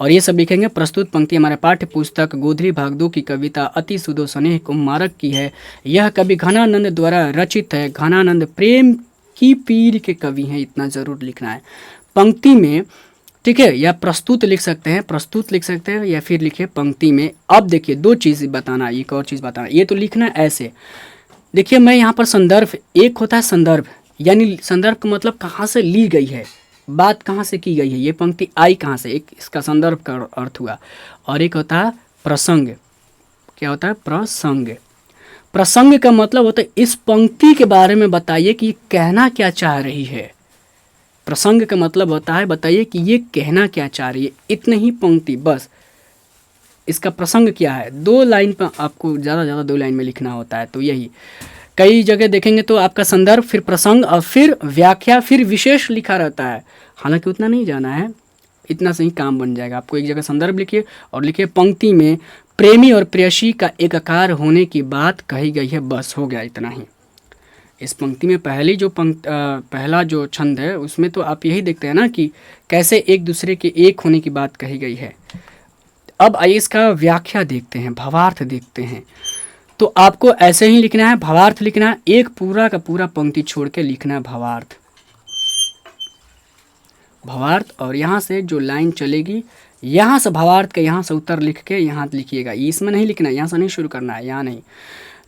A: और ये सब लिखेंगे प्रस्तुत पंक्ति हमारे पाठ्य पुस्तक गोधली भाग 2 की कविता अति सुधो स्नेह को मार्ग की है, यह कवि घनानंद द्वारा रचित है, घनानंद प्रेम की पीर के कवि हैं, इतना ज़रूर लिखना है पंक्ति में, ठीक है। या प्रस्तुत लिख सकते हैं, प्रस्तुत लिख सकते हैं, या फिर लिखिए पंक्ति में। अब देखिए 2 चीज़ बताना, एक और चीज़ बताना, ये तो लिखना ऐसे, देखिए मैं यहाँ पर संदर्भ, एक होता है संदर्भ, यानी संदर्भ का मतलब कहाँ से ली गई है, बात कहाँ से की गई है, ये पंक्ति आई कहाँ से, एक इसका संदर्भ का अर्थ हुआ। और एक होता है प्रसंग, क्या होता है प्रसंग, प्रसंग का मतलब होता है इस पंक्ति के बारे में बताइए कि कहना क्या चाह रही है। प्रसंग का मतलब होता है बताइए कि ये कहना क्या चाह रही है, इतनी ही पंक्ति बस, इसका प्रसंग क्या है। 2 लाइन पर आपको ज़्यादा 2 लाइन में लिखना होता है, तो यही कई जगह देखेंगे तो आपका संदर्भ, फिर प्रसंग, और फिर व्याख्या, फिर विशेष लिखा रहता है। हालांकि उतना नहीं जाना है, इतना से ही काम बन जाएगा। आपको एक जगह संदर्भ लिखिए और लिखिए पंक्ति में प्रेमी और प्रेयसी का एकाकार होने की बात कही गई है, बस हो गया, इतना ही। इस पंक्ति में पहला जो छंद है उसमें तो आप यही देखते हैं ना कि कैसे एक दूसरे के एक होने की बात कही गई है। अब आइए इसका व्याख्या देखते हैं, भावार्थ देखते हैं। तो आपको ऐसे ही लिखना है, भावार्थ लिखना है, एक पूरा का पूरा पंक्ति छोड़ के लिखना है भावार्थ, भावार्थ। और यहाँ से जो लाइन चलेगी, यहाँ से भावार्थ के यहाँ से उत्तर लिख के यहाँ लिखिएगा, इसमें नहीं लिखना, यहाँ से नहीं शुरू करना है, यहाँ नहीं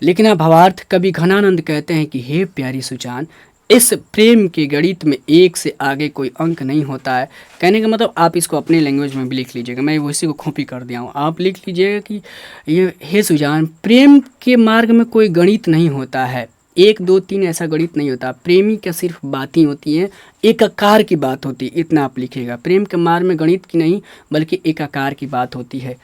A: लिखना भावार्थ। कवि घनानंद कहते हैं कि हे प्यारी सुजान, इस प्रेम के गणित में एक से आगे कोई अंक नहीं होता है। कहने का मतलब आप इसको अपने लैंग्वेज में भी लिख लीजिएगा, मैं उसी को कॉपी कर दिया हूँ। आप लिख लीजिएगा कि ये हे सुजान, प्रेम के मार्ग में कोई गणित नहीं होता है, 1 2 3 ऐसा गणित नहीं होता। प्रेमी क्या सिर्फ बातें होती हैं, एक आकार की बात होती है, इतना आप लिखिएगा। प्रेम के मार्ग में गणित की नहीं बल्कि एक आकार की बात होती है,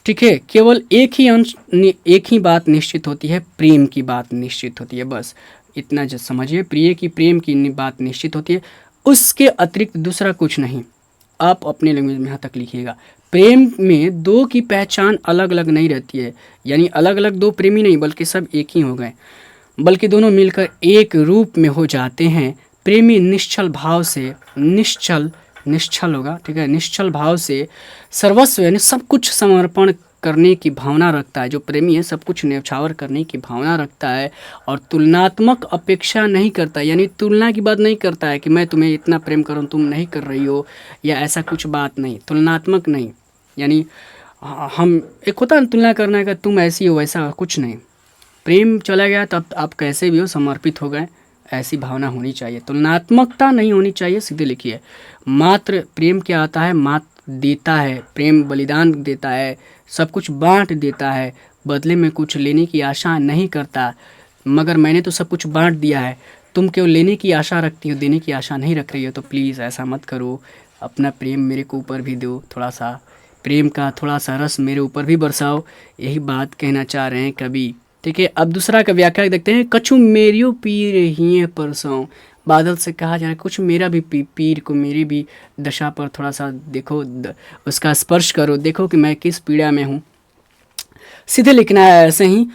A: ठीक है। केवल एक ही बात निश्चित होती है, प्रेम की बात निश्चित होती है, बस इतना जो समझिए। प्रेम की बात निश्चित होती है, उसके अतिरिक्त दूसरा कुछ नहीं। आप अपने लैंग्वेज में यहाँ तक लिखिएगा। प्रेम में दो की पहचान अलग अलग नहीं रहती है, यानी अलग अलग दो प्रेमी नहीं बल्कि सब एक ही हो गए, बल्कि दोनों मिलकर एक रूप में हो जाते हैं। प्रेमी निश्चल भाव से, निश्चल होगा, ठीक है, निश्चल भाव से सर्वस्व यानी सब कुछ समर्पण करने की भावना रखता है। जो प्रेमी है सब कुछ न्यौछावर करने की भावना रखता है और तुलनात्मक अपेक्षा नहीं करता, यानी तुलना की बात नहीं करता है कि मैं तुम्हें इतना प्रेम करूँ तुम नहीं कर रही हो, या ऐसा कुछ बात नहीं, तुलनात्मक नहीं। यानी हम एक होता है तुलना करने का, तुम ऐसी हो वैसा, कुछ नहीं। प्रेम चला गया तब आप कैसे भी हो समर्पित हो गए, ऐसी भावना होनी चाहिए, तुलनात्मकता नहीं होनी चाहिए। सीधे लिखिए, मात्र प्रेम क्या आता है, मात्र देता है, प्रेम बलिदान देता है, सब कुछ बांट देता है, बदले में कुछ लेने की आशा नहीं करता। मगर मैंने तो सब कुछ बांट दिया है, तुम केवल लेने की आशा रखती हो, देने की आशा नहीं रख रही हो, तो प्लीज़ ऐसा मत करो। अपना प्रेम मेरे को ऊपर भी दो, थोड़ा सा प्रेम का थोड़ा सा रस मेरे ऊपर भी बरसाओ, यही बात कहना चाह रहे हैं कवि, ठीक है। अब दूसरा का व्याख्या देखते हैं। कछु मेरियो पीर ही परसों, बादल से कहा जा रहा है कुछ मेरा भी पीर को, मेरी भी दशा पर थोड़ा सा देखो, उसका स्पर्श करो, देखो कि मैं किस पीड़ा में हूँ। सीधे लिखना है ऐसे ही।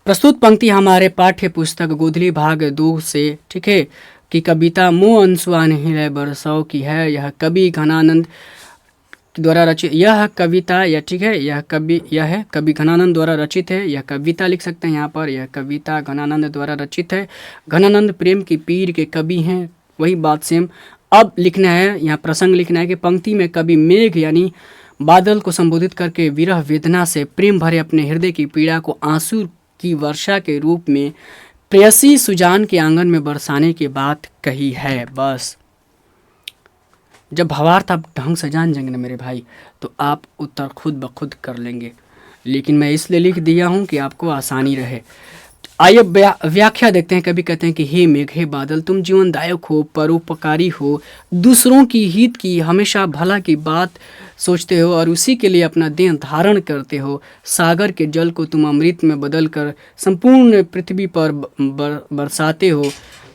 A: प्रस्तुत पंक्ति हमारे पाठ्य पुस्तक गोधली भाग 2 से, ठीक है, कि कविता मोह अंशुआन हृदय बरसाओ की है। यह कवि घनानंद द्वारा रचित यह कविता, या ठीक है, यह कवि घनानंद द्वारा रचित है। यह कविता लिख सकते हैं यहाँ पर, यह कविता घनानंद द्वारा रचित है। घनानंद प्रेम की पीर के कवि हैं, वही बात सेम। अब लिखना है, यहाँ प्रसंग लिखना है कि पंक्ति में कवि मेघ यानी बादल को संबोधित करके विरह वेदना से प्रेम भरे अपने हृदय की पीड़ा को आंसू की वर्षा के रूप में प्रेयसी सुजान के आंगन में बरसाने की बात कही है। बस जब भावार्थ आप ढंग से जान जाएंगे ना मेरे भाई, तो आप उत्तर खुद ब खुद कर लेंगे। लेकिन मैं इसलिए लिख दिया हूँ कि आपको आसानी रहे। आइए व्याख्या देखते हैं। कभी कहते हैं कि हे मेघ, हे बादल, तुम जीवनदायक हो, परोपकारी हो, दूसरों की हित की, हमेशा भला की बात सोचते हो और उसी के लिए अपना देह धारण करते हो। सागर के जल को तुम अमृत में बदल कर संपूर्ण पृथ्वी पर बरसाते हो,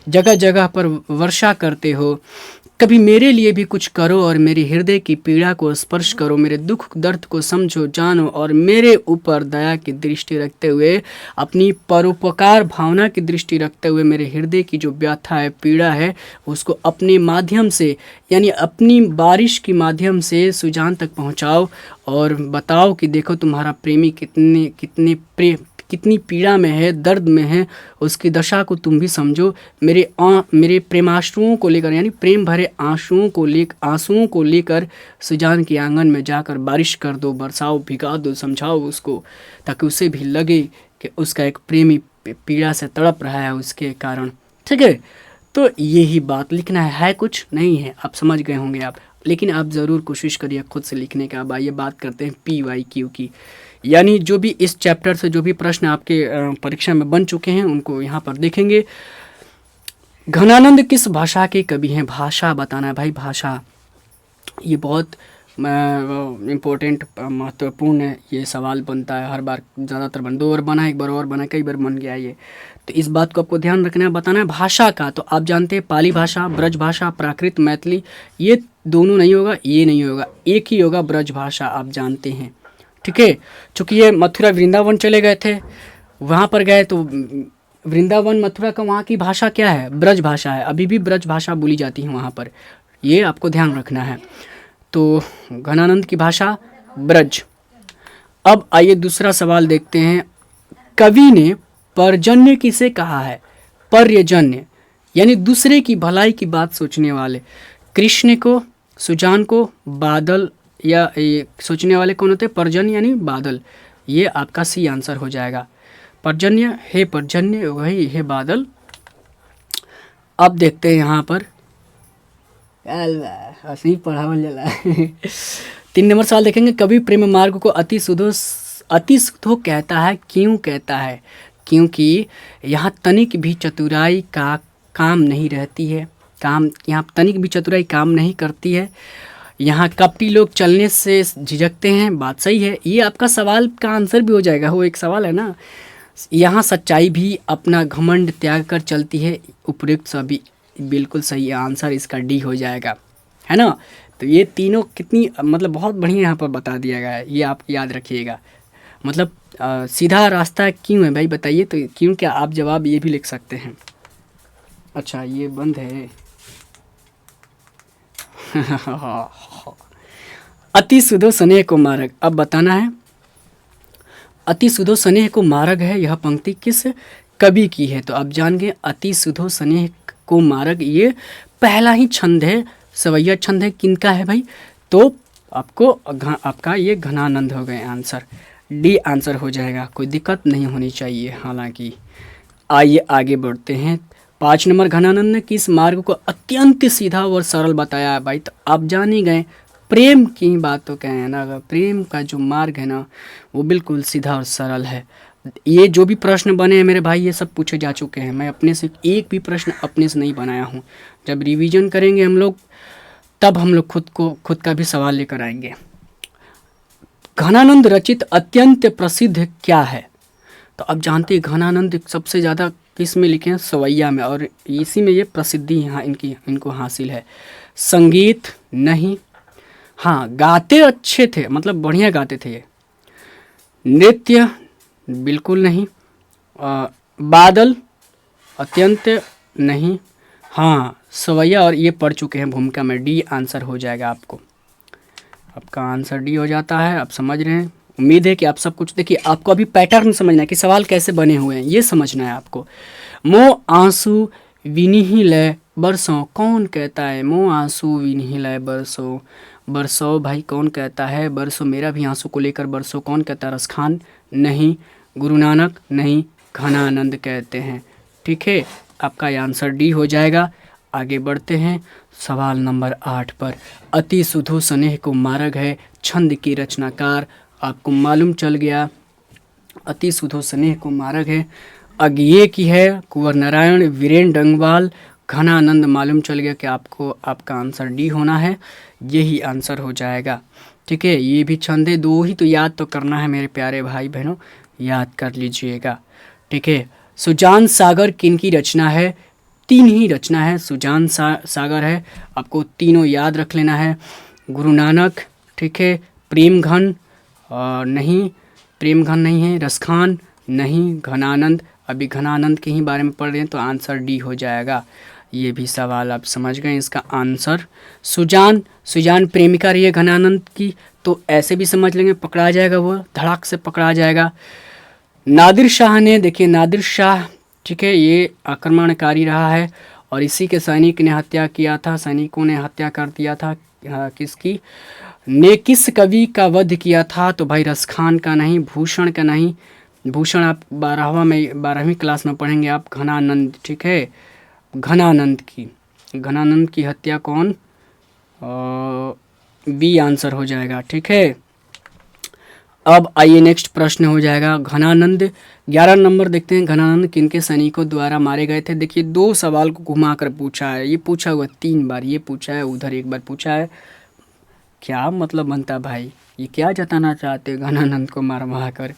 A: जगह जगह पर वर्षा करते हो। कभी मेरे लिए भी कुछ करो और मेरे हृदय की पीड़ा को स्पर्श करो, मेरे दुख दर्द को समझो, जानो और मेरे ऊपर दया की दृष्टि रखते हुए, अपनी परोपकार भावना की दृष्टि रखते हुए मेरे हृदय की जो व्यथा है, पीड़ा है, उसको अपने माध्यम से, यानी अपनी बारिश के माध्यम से सुजान तक पहुंचाओ और बताओ कि देखो तुम्हारा प्रेमी कितनी पीड़ा में है, दर्द में है, उसकी दशा को तुम भी समझो। मेरे प्रेमाश्रुओं को लेकर, यानी प्रेम भरे आंसुओं को लेकर सुजान के आंगन में जाकर बारिश कर दो, बरसाओ, भिगा दो, समझाओ उसको, ताकि उसे भी लगे कि उसका एक प्रेमी पीड़ा से तड़प रहा है उसके कारण, ठीक है। तो यही बात लिखना है कुछ नहीं है, आप समझ गए होंगे आप, लेकिन आप ज़रूर कोशिश करिए खुद से लिखने का। अब आइए बात करते हैं PYQ की, यानी जो भी इस चैप्टर से जो भी प्रश्न आपके परीक्षा में बन चुके हैं उनको यहाँ पर देखेंगे। घनानंद किस भाषा के कवि हैं? भाषा बताना है भाई, भाषा ये बहुत इम्पोर्टेंट महत्वपूर्ण ये सवाल बनता है हर बार, ज़्यादातर 2 बार बना, 1 बार और बना, कई बार बन गया ये। तो इस बात को आपको ध्यान रखना है, बताना है भाषा का। तो आप जानते हैं पाली भाषा, ब्रज भाषा, प्राकृत, मैथिली, ये दोनों नहीं होगा, ये नहीं होगा, एक ही होगा ब्रज भाषा, आप जानते हैं, ठीक है। चूँकि ये मथुरा वृंदावन चले गए थे, वहाँ पर गए तो वृंदावन मथुरा का वहाँ की भाषा क्या है? ब्रज भाषा है, अभी भी ब्रज भाषा बोली जाती है वहाँ पर, ये आपको ध्यान रखना है। तो घनानंद की भाषा ब्रज, अब आइए दूसरा सवाल देखते हैं। कवि ने परजन्य किसे कहा है? पर्यजन्य यानी दूसरे की भलाई की बात सोचने वाले। कृष्ण को, सुजान को, बादल, या ये सोचने वाले कौन होते हैं? पर्जन्य यानी बादल। ये आपका सी आंसर हो जाएगा। पर्जन्य, हे पर्जन्य वही हे बादल। अब देखते हैं यहाँ पर हंसी पढ़ावल जला 3 नंबर सवाल देखेंगे। कवि प्रेम मार्ग को अति सुधो कहता है, क्यों कहता है? क्योंकि यहाँ तनिक भी चतुराई का काम नहीं रहती है। यहाँ तनिक भी चतुराई काम नहीं करती है। यहाँ कपटी लोग चलने से झिझकते हैं, बात सही है। ये आपका सवाल का आंसर भी हो जाएगा, वो एक सवाल है ना। यहाँ सच्चाई भी अपना घमंड त्याग कर चलती है, उपयुक्त सभी बिल्कुल सही आंसर इसका डी हो जाएगा, है ना। तो ये तीनों कितनी मतलब बहुत बढ़िया यहाँ पर बता दिया गया है, ये आप याद रखिएगा। मतलब सीधा रास्ता क्यों है भाई बताइए? तो क्यों क्या आप जवाब ये भी लिख सकते हैं। अच्छा ये बंद है अति सुधो स्नेह को मार्ग, अब बताना है। अति सुधो स्नेह को मार्ग है, यह पंक्ति किस कवि की है? तो आप जान गए अति सुधो स्नेह को मार्ग, ये पहला ही छंद है, सवैया छंद है। किनका है भाई? तो आपको आपका ये घनानंद हो गए आंसर, डी आंसर हो जाएगा, कोई दिक्कत नहीं होनी चाहिए। हालांकि आइए आगे बढ़ते हैं। 5 नंबर, घनानंद ने किस मार्ग को अत्यंत सीधा और सरल बताया है भाई? तो आप जान ही गए प्रेम की बात तो क्या है ना, प्रेम का जो मार्ग है ना वो बिल्कुल सीधा और सरल है। ये जो भी प्रश्न बने हैं मेरे भाई ये सब पूछे जा चुके हैं, मैं अपने से एक भी प्रश्न अपने से नहीं बनाया हूँ। जब रिवीजन करेंगे हम लोग तब हम लोग खुद का भी सवाल लेकर आएंगे। घनानंद रचित अत्यंत प्रसिद्ध क्या है? तो अब जानते हैं घनानंद सबसे ज़्यादा किस में लिखे हैं? सवैया में, और इसी में ये प्रसिद्धि यहाँ इनको हासिल है। संगीत नहीं, हाँ गाते अच्छे थे, मतलब बढ़िया गाते थे ये। नृत्य बिल्कुल नहीं। बादल अत्यंत नहीं। हाँ सवैया और ये पढ़ चुके हैं भूमिका में, डी आंसर हो जाएगा आपको। आपका आंसर डी हो जाता है, आप समझ रहे हैं। उम्मीद है कि आप सब कुछ देखिए, आपको अभी पैटर्न समझना है कि सवाल कैसे बने हुए हैं, ये समझना है आपको। मोह आंसू विनिहि लय बरसों, कौन कहता है? मोह आंसू विनिहि लय बरसों, बरसों भाई कौन कहता है? बरसों मेरा भी आंसू को लेकर बरसों कौन कहता है? रसखान नहीं, गुरु नानक नहीं, घनानंद कहते हैं। ठीक है, आपका आंसर डी हो जाएगा। आगे बढ़ते हैं सवाल नंबर 8 पर। अति सुधो स्नेह को मार्ग है, छंद की रचनाकार, आपको मालूम चल गया अति सुधो स्नेह को मार्ग है। अज्ञे की है कुंवर नारायण वीरेंद्र डंगवाल, घनानंद मालूम चल गया कि आपको आपका आंसर डी होना है, यही आंसर हो जाएगा। ठीक है, ये भी छंद है, 2 ही तो याद तो करना है मेरे प्यारे भाई बहनों, याद कर लीजिएगा। ठीक है, सुजान सागर किनकी रचना है? 3 ही रचना है, सुजान सागर है, आपको तीनों याद रख लेना है। गुरु नानक, ठीक है, प्रेमघन नहीं, प्रेमघन नहीं है, रसखान नहीं, घनानंद, अभी घनानंद के ही बारे में पढ़ रहे हैं तो आंसर डी हो जाएगा। ये भी सवाल आप समझ गए, इसका आंसर सुजान प्रेमिका रही है घनानंद की, तो ऐसे भी समझ लेंगे, पकड़ा जाएगा, वो धड़ाक से पकड़ा जाएगा। नादिर शाह ने, देखिए नादिर शाह, ठीक है, ये आक्रमणकारी रहा है और इसी के सैनिक ने हत्या किया था, सैनिकों ने हत्या कर दिया था। किसकी ने किस कवि का वध किया था? तो भाई रसखान का नहीं, भूषण का नहीं, भूषण आप 12वीं क्लास में पढ़ेंगे आप। घनानंद, ठीक है, घनानंद की हत्या कौन? बी आंसर हो जाएगा। ठीक है, अब आइए नेक्स्ट प्रश्न हो जाएगा घनानंद। 11 नंबर देखते हैं, घनानंद किनके सैनिकों द्वारा मारे गए थे? देखिए 2 सवाल को घुमा कर पूछा है, ये पूछा हुआ 3 बार, ये पूछा है उधर 1 बार पूछा है, क्या मतलब बनता भाई? ये क्या जताना चाहते घनानंद को मार कर?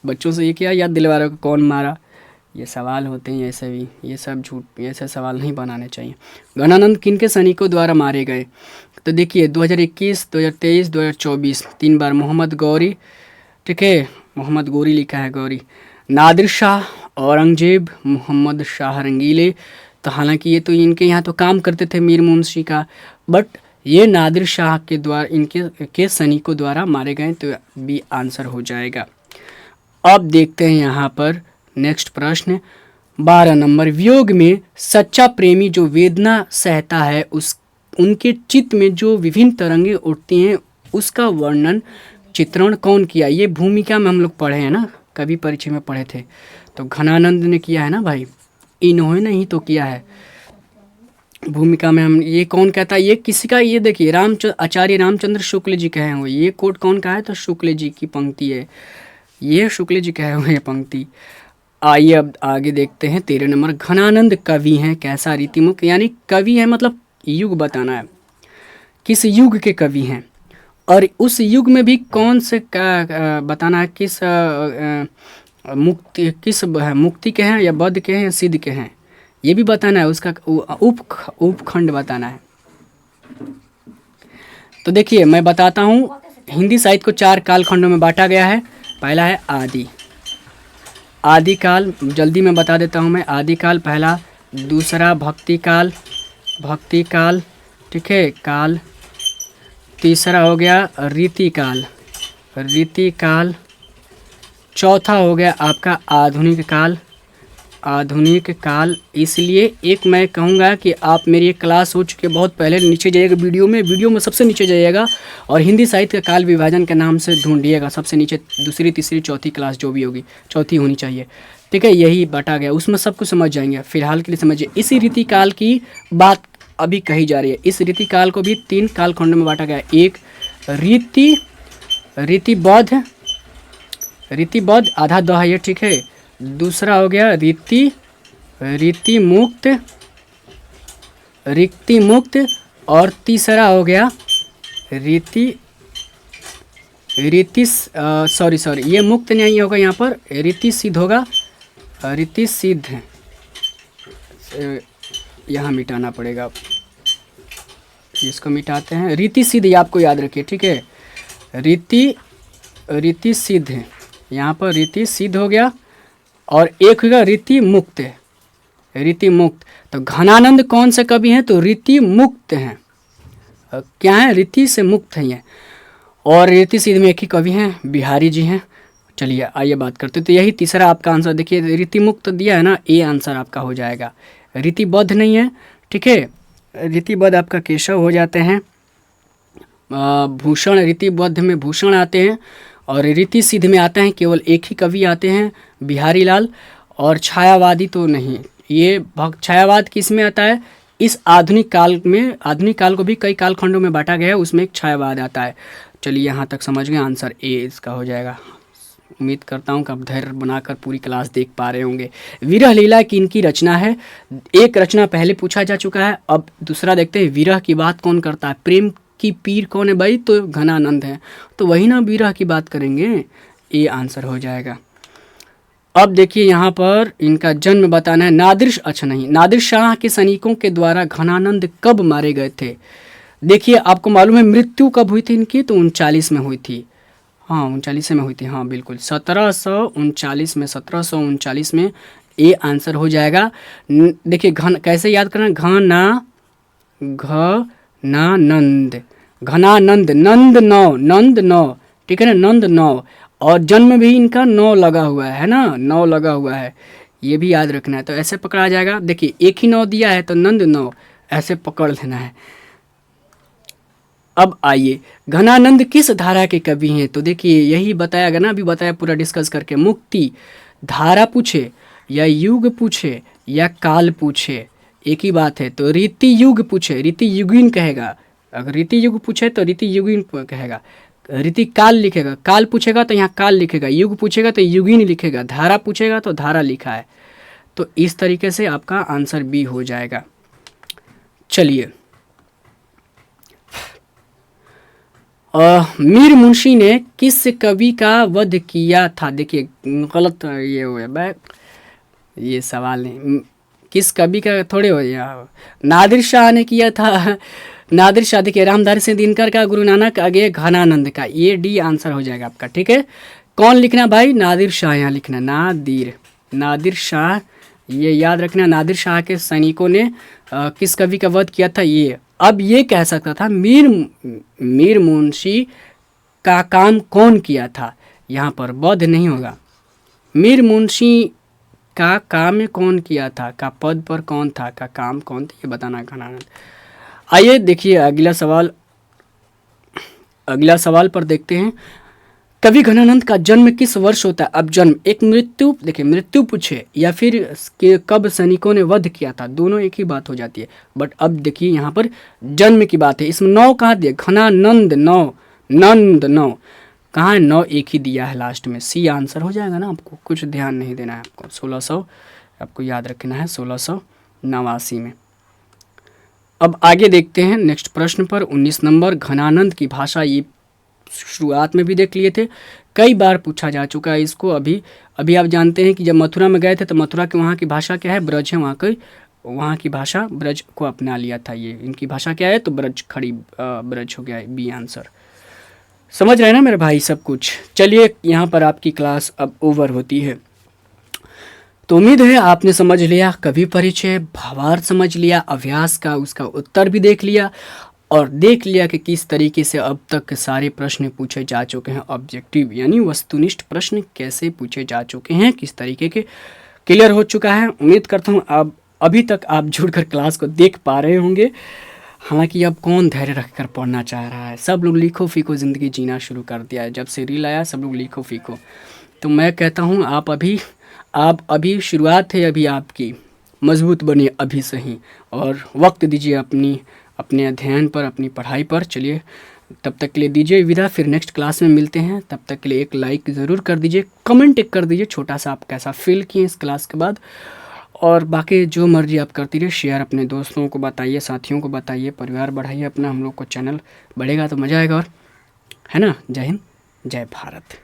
A: बच्चों से ये क्या याद दिलवा रहे हो कौन मारा? ये सवाल होते हैं ऐसे भी, ये सब झूठ, ऐसे सवाल नहीं बनाने चाहिए। घनानंद किनके सैनिकों द्वारा मारे गए? तो देखिए 2021, 2023, 2024 3 बार। मोहम्मद गौरी, ठीक है, मोहम्मद गौरी लिखा है, गौरी। नादिर शाह, औरंगजेब, मोहम्मद शाह रंगीले। तो हालांकि ये तो इनके यहाँ तो काम करते थे मीर मुंशी का, बट ये नादिर शाह के द्वारा इनके सैनिकों द्वारा मारे गए, तो बी आंसर हो जाएगा। अब देखते हैं यहाँ पर नेक्स्ट प्रश्न 12 नंबर। वियोग में सच्चा प्रेमी जो वेदना सहता है उस उनके चित्त में जो विभिन्न तरंगे उठती हैं उसका वर्णन चित्रण कौन किया? ये भूमिका में हम लोग पढ़े हैं ना, कभी परीक्षा में पढ़े थे, तो घनानंद ने किया है ना भाई, इन्होंने ही तो किया है भूमिका में। हम ये कौन कहता है, ये किसी का, ये देखिए आचार्य रामचंद्र शुक्ल जी कहे हुए, ये कोट कौन का है? तो शुक्ल जी की पंक्ति है, ये शुक्ल जी कहे हुए पंक्ति। आइए अब आगे देखते हैं 13 नंबर। घनानंद कवि हैं कैसा रीतिमुख, यानी कवि है मतलब युग बताना है, किस युग के कवि हैं और उस युग में भी कौन से का बताना है, किस मुक्ति के हैं या बद्ध के हैं या सिद्ध के हैं, ये भी बताना है, उसका उपखंड बताना है। तो देखिए मैं बताता हूँ, हिंदी साहित्य को 4 कालखंडों में बांटा गया है। पहला है आदि काल, जल्दी में बता देता हूँ मैं। आदि काल पहला, दूसरा भक्ति काल, ठीक है काल, तीसरा हो गया रीति काल, चौथा हो गया आपका आधुनिक काल। इसलिए एक मैं कहूँगा कि आप मेरी एक क्लास हो चुकी है बहुत पहले, नीचे जाइएगा वीडियो में सबसे नीचे जाइएगा और हिंदी साहित्य का काल विभाजन के नाम से ढूंढिएगा, सबसे नीचे दूसरी तीसरी चौथी क्लास जो भी होगी, चौथी होनी चाहिए, ठीक है। यही बांटा गया, उसमें सब कुछ समझ जाएंगे। फिलहाल के लिए समझिए, इसी रीति काल की बात अभी कही जा रही है। इस रीति काल को भी 3 कालखंडों में बांटा गया है। एक रीतिबद्ध आधा दोहा ये, ठीक है। दूसरा हो गया रीति मुक्त और तीसरा हो गया सॉरी ये मुक्त नहीं होगा, यहाँ पर रीति सिद्ध होगा, रीति सिद्ध यहाँ मिटाना पड़ेगा, इसको मिटाते हैं। रीति सिद्ध ये आपको याद रखिए, ठीक है। रीति सिद्ध, यहाँ पर रीति सिद्ध हो गया और एक होगा रीति मुक्त। तो घनानंद कौन से कवि हैं? तो रीति मुक्त हैं, क्या है? रीति से मुक्त हैं ये। और रीति सिद्ध में एक ही कवि हैं, बिहारी जी हैं। चलिए आइए बात करते हैं। तो यही तीसरा आपका आंसर, देखिए रीति मुक्त दिया है ना, ये आंसर आपका हो जाएगा। रीतिबद्ध नहीं है, ठीक है। रीतिबद्ध आपका केशव हो जाते हैं, भूषण, रीतिबद्ध में भूषण आते हैं और रीति सिद्ध में आते हैं केवल एक ही कवि आते हैं, बिहारी लाल। और छायावादी तो नहीं, ये छायावाद किस में आता है? इस आधुनिक काल में। आधुनिक काल को भी कई कालखंडों में बांटा गया है, उसमें एक छायावाद आता है। चलिए यहाँ तक समझ गए, आंसर ए इसका हो जाएगा। उम्मीद करता हूँ कि आप धैर्य बनाकर पूरी क्लास देख पा रहे होंगे। विरह लीला की इनकी रचना है, एक रचना पहले पूछा जा चुका है, अब दूसरा देखते हैं। विरह की बात कौन करता है? प्रेम की पीर कौन है भाई? तो घनानंद है, तो वही ना विरह की बात करेंगे, ये आंसर हो जाएगा। अब देखिए यहाँ पर इनका जन्म बताना है। नादिर शाह के सैनिकों के द्वारा घनानंद कब मारे गए थे? देखिए आपको मालूम है मृत्यु कब हुई थी इनकी? तो 39 में हुई थी, हाँ 39 में हुई थी, हाँ बिल्कुल 1739 में ये आंसर हो जाएगा। देखिए कैसे याद करना, घनानंद, नंद नौ, ठीक है ना, नंद नौ, और जन्म भी इनका 9 लगा हुआ है ना, 9 लगा हुआ है, ये भी याद रखना है। तो ऐसे पकड़ा जाएगा, देखिए एक ही 9 दिया है तो नंद 9, ऐसे पकड़ लेना है। अब आइए, घनानंद किस धारा के कवि हैं? तो देखिए यही बताया गया ना, अभी बताया पूरा डिस्कस करके। मुक्ति धारा पूछे या युग पूछे या काल पूछे, एक ही बात है। तो रीति युग पूछे, रीति युगीन कहेगा। अगर रीति युग पूछे तो रीति युगीन कहेगा। रीति काल लिखेगा, काल पूछेगा तो यहाँ काल लिखेगा, युग पूछेगा तो युगीन लिखेगा, धारा पूछेगा तो धारा लिखा है। तो इस तरीके से आपका आंसर बी हो जाएगा। चलिए, मीर मुंशी ने किस कवि का वध किया था? देखिए गलत ये हो गया, ये सवाल नहीं, किस कवि का थोड़े हो गया, नादिर शाह ने किया था। नादिर शाह, देखिए रामधारी सिंह दिनकर का, गुरु नानक, आगे घनानंद का, ये डी आंसर हो जाएगा आपका, ठीक है। कौन लिखना भाई? नादिर शाह, यहाँ लिखना नादिर शाह, ये याद रखना। नादिर शाह के सैनिकों ने किस कवि का वध किया था? ये अब ये कह सकता था मीर मुंशी का काम कौन किया था, यहाँ पर बौद्ध नहीं होगा। मीर मुंशी का काम कौन किया था, का पद पर कौन था, का काम कौन था, ये बताना है घनानंद। आइए देखिए अगला सवाल पर देखते हैं। कवि घनानंद का जन्म किस वर्ष होता है? अब जन्म एक मृत्यु, देखिए मृत्यु पूछे या फिर कब सैनिकों ने वध किया था, दोनों एक ही बात हो जाती है। बट अब देखिए यहाँ पर जन्म की बात है। इसमें नौ कहाँ दिया, घनानंद नौ, नंद नौ, कहाँ है नौ, एक ही दिया है लास्ट में, सी आंसर हो जाएगा ना। आपको कुछ ध्यान नहीं देना है, आपको 1600 आपको याद रखना है, 1689 में। अब आगे देखते हैं नेक्स्ट प्रश्न पर, 19 नंबर। घनानंद की भाषा, ये शुरुआत में भी देख लिए थे, कई बार पूछा जा चुका है इसको। अभी आप जानते हैं कि जब मथुरा में गए थे तो मथुरा के वहाँ की भाषा क्या है, ब्रज है, वहाँ की भाषा ब्रज को अपना लिया था। ये इनकी भाषा क्या है, तो ब्रज, खड़ी ब्रज हो गया है, बी आंसर। समझ रहे हैं ना मेरे भाई सब कुछ। चलिए यहाँ पर आपकी क्लास अब ओवर होती है। तो उम्मीद है आपने समझ लिया, कवि परिचय, भावार्थ समझ लिया, अभ्यास का उसका उत्तर भी देख लिया, और देख लिया कि किस तरीके से अब तक के सारे प्रश्न पूछे जा चुके हैं। ऑब्जेक्टिव यानी वस्तुनिष्ठ प्रश्न कैसे पूछे जा चुके हैं, किस तरीके के, क्लियर हो चुका है। उम्मीद करता हूँ आप अभी तक आप जुड़कर क्लास को देख पा रहे होंगे। हालांकि अब कौन धैर्य रखकर पढ़ना चाह रहा है, सब लोग लिखो फीको ज़िंदगी जीना शुरू कर दिया है। जब से रील आया सब लोग लिखो फीको। तो मैं कहता हूँ आप अभी शुरुआत है अभी आपकी, मजबूत बनिए अभी से ही, और वक्त दीजिए अपने अध्ययन पर, अपनी पढ़ाई पर। चलिए तब तक के लिए दीजिए विदा, फिर नेक्स्ट क्लास में मिलते हैं। तब तक के लिए एक लाइक ज़रूर कर दीजिए, कमेंट एक कर दीजिए छोटा सा, आप कैसा फील किए इस क्लास के बाद, और बाकी जो मर्जी आप करती रहिए। शेयर अपने दोस्तों को बताइए, साथियों को बताइए, परिवार बढ़ाइए अपना, हम लोग को चैनल बढ़ेगा तो मज़ा आएगा, और है ना। जय हिंद, जय भारत।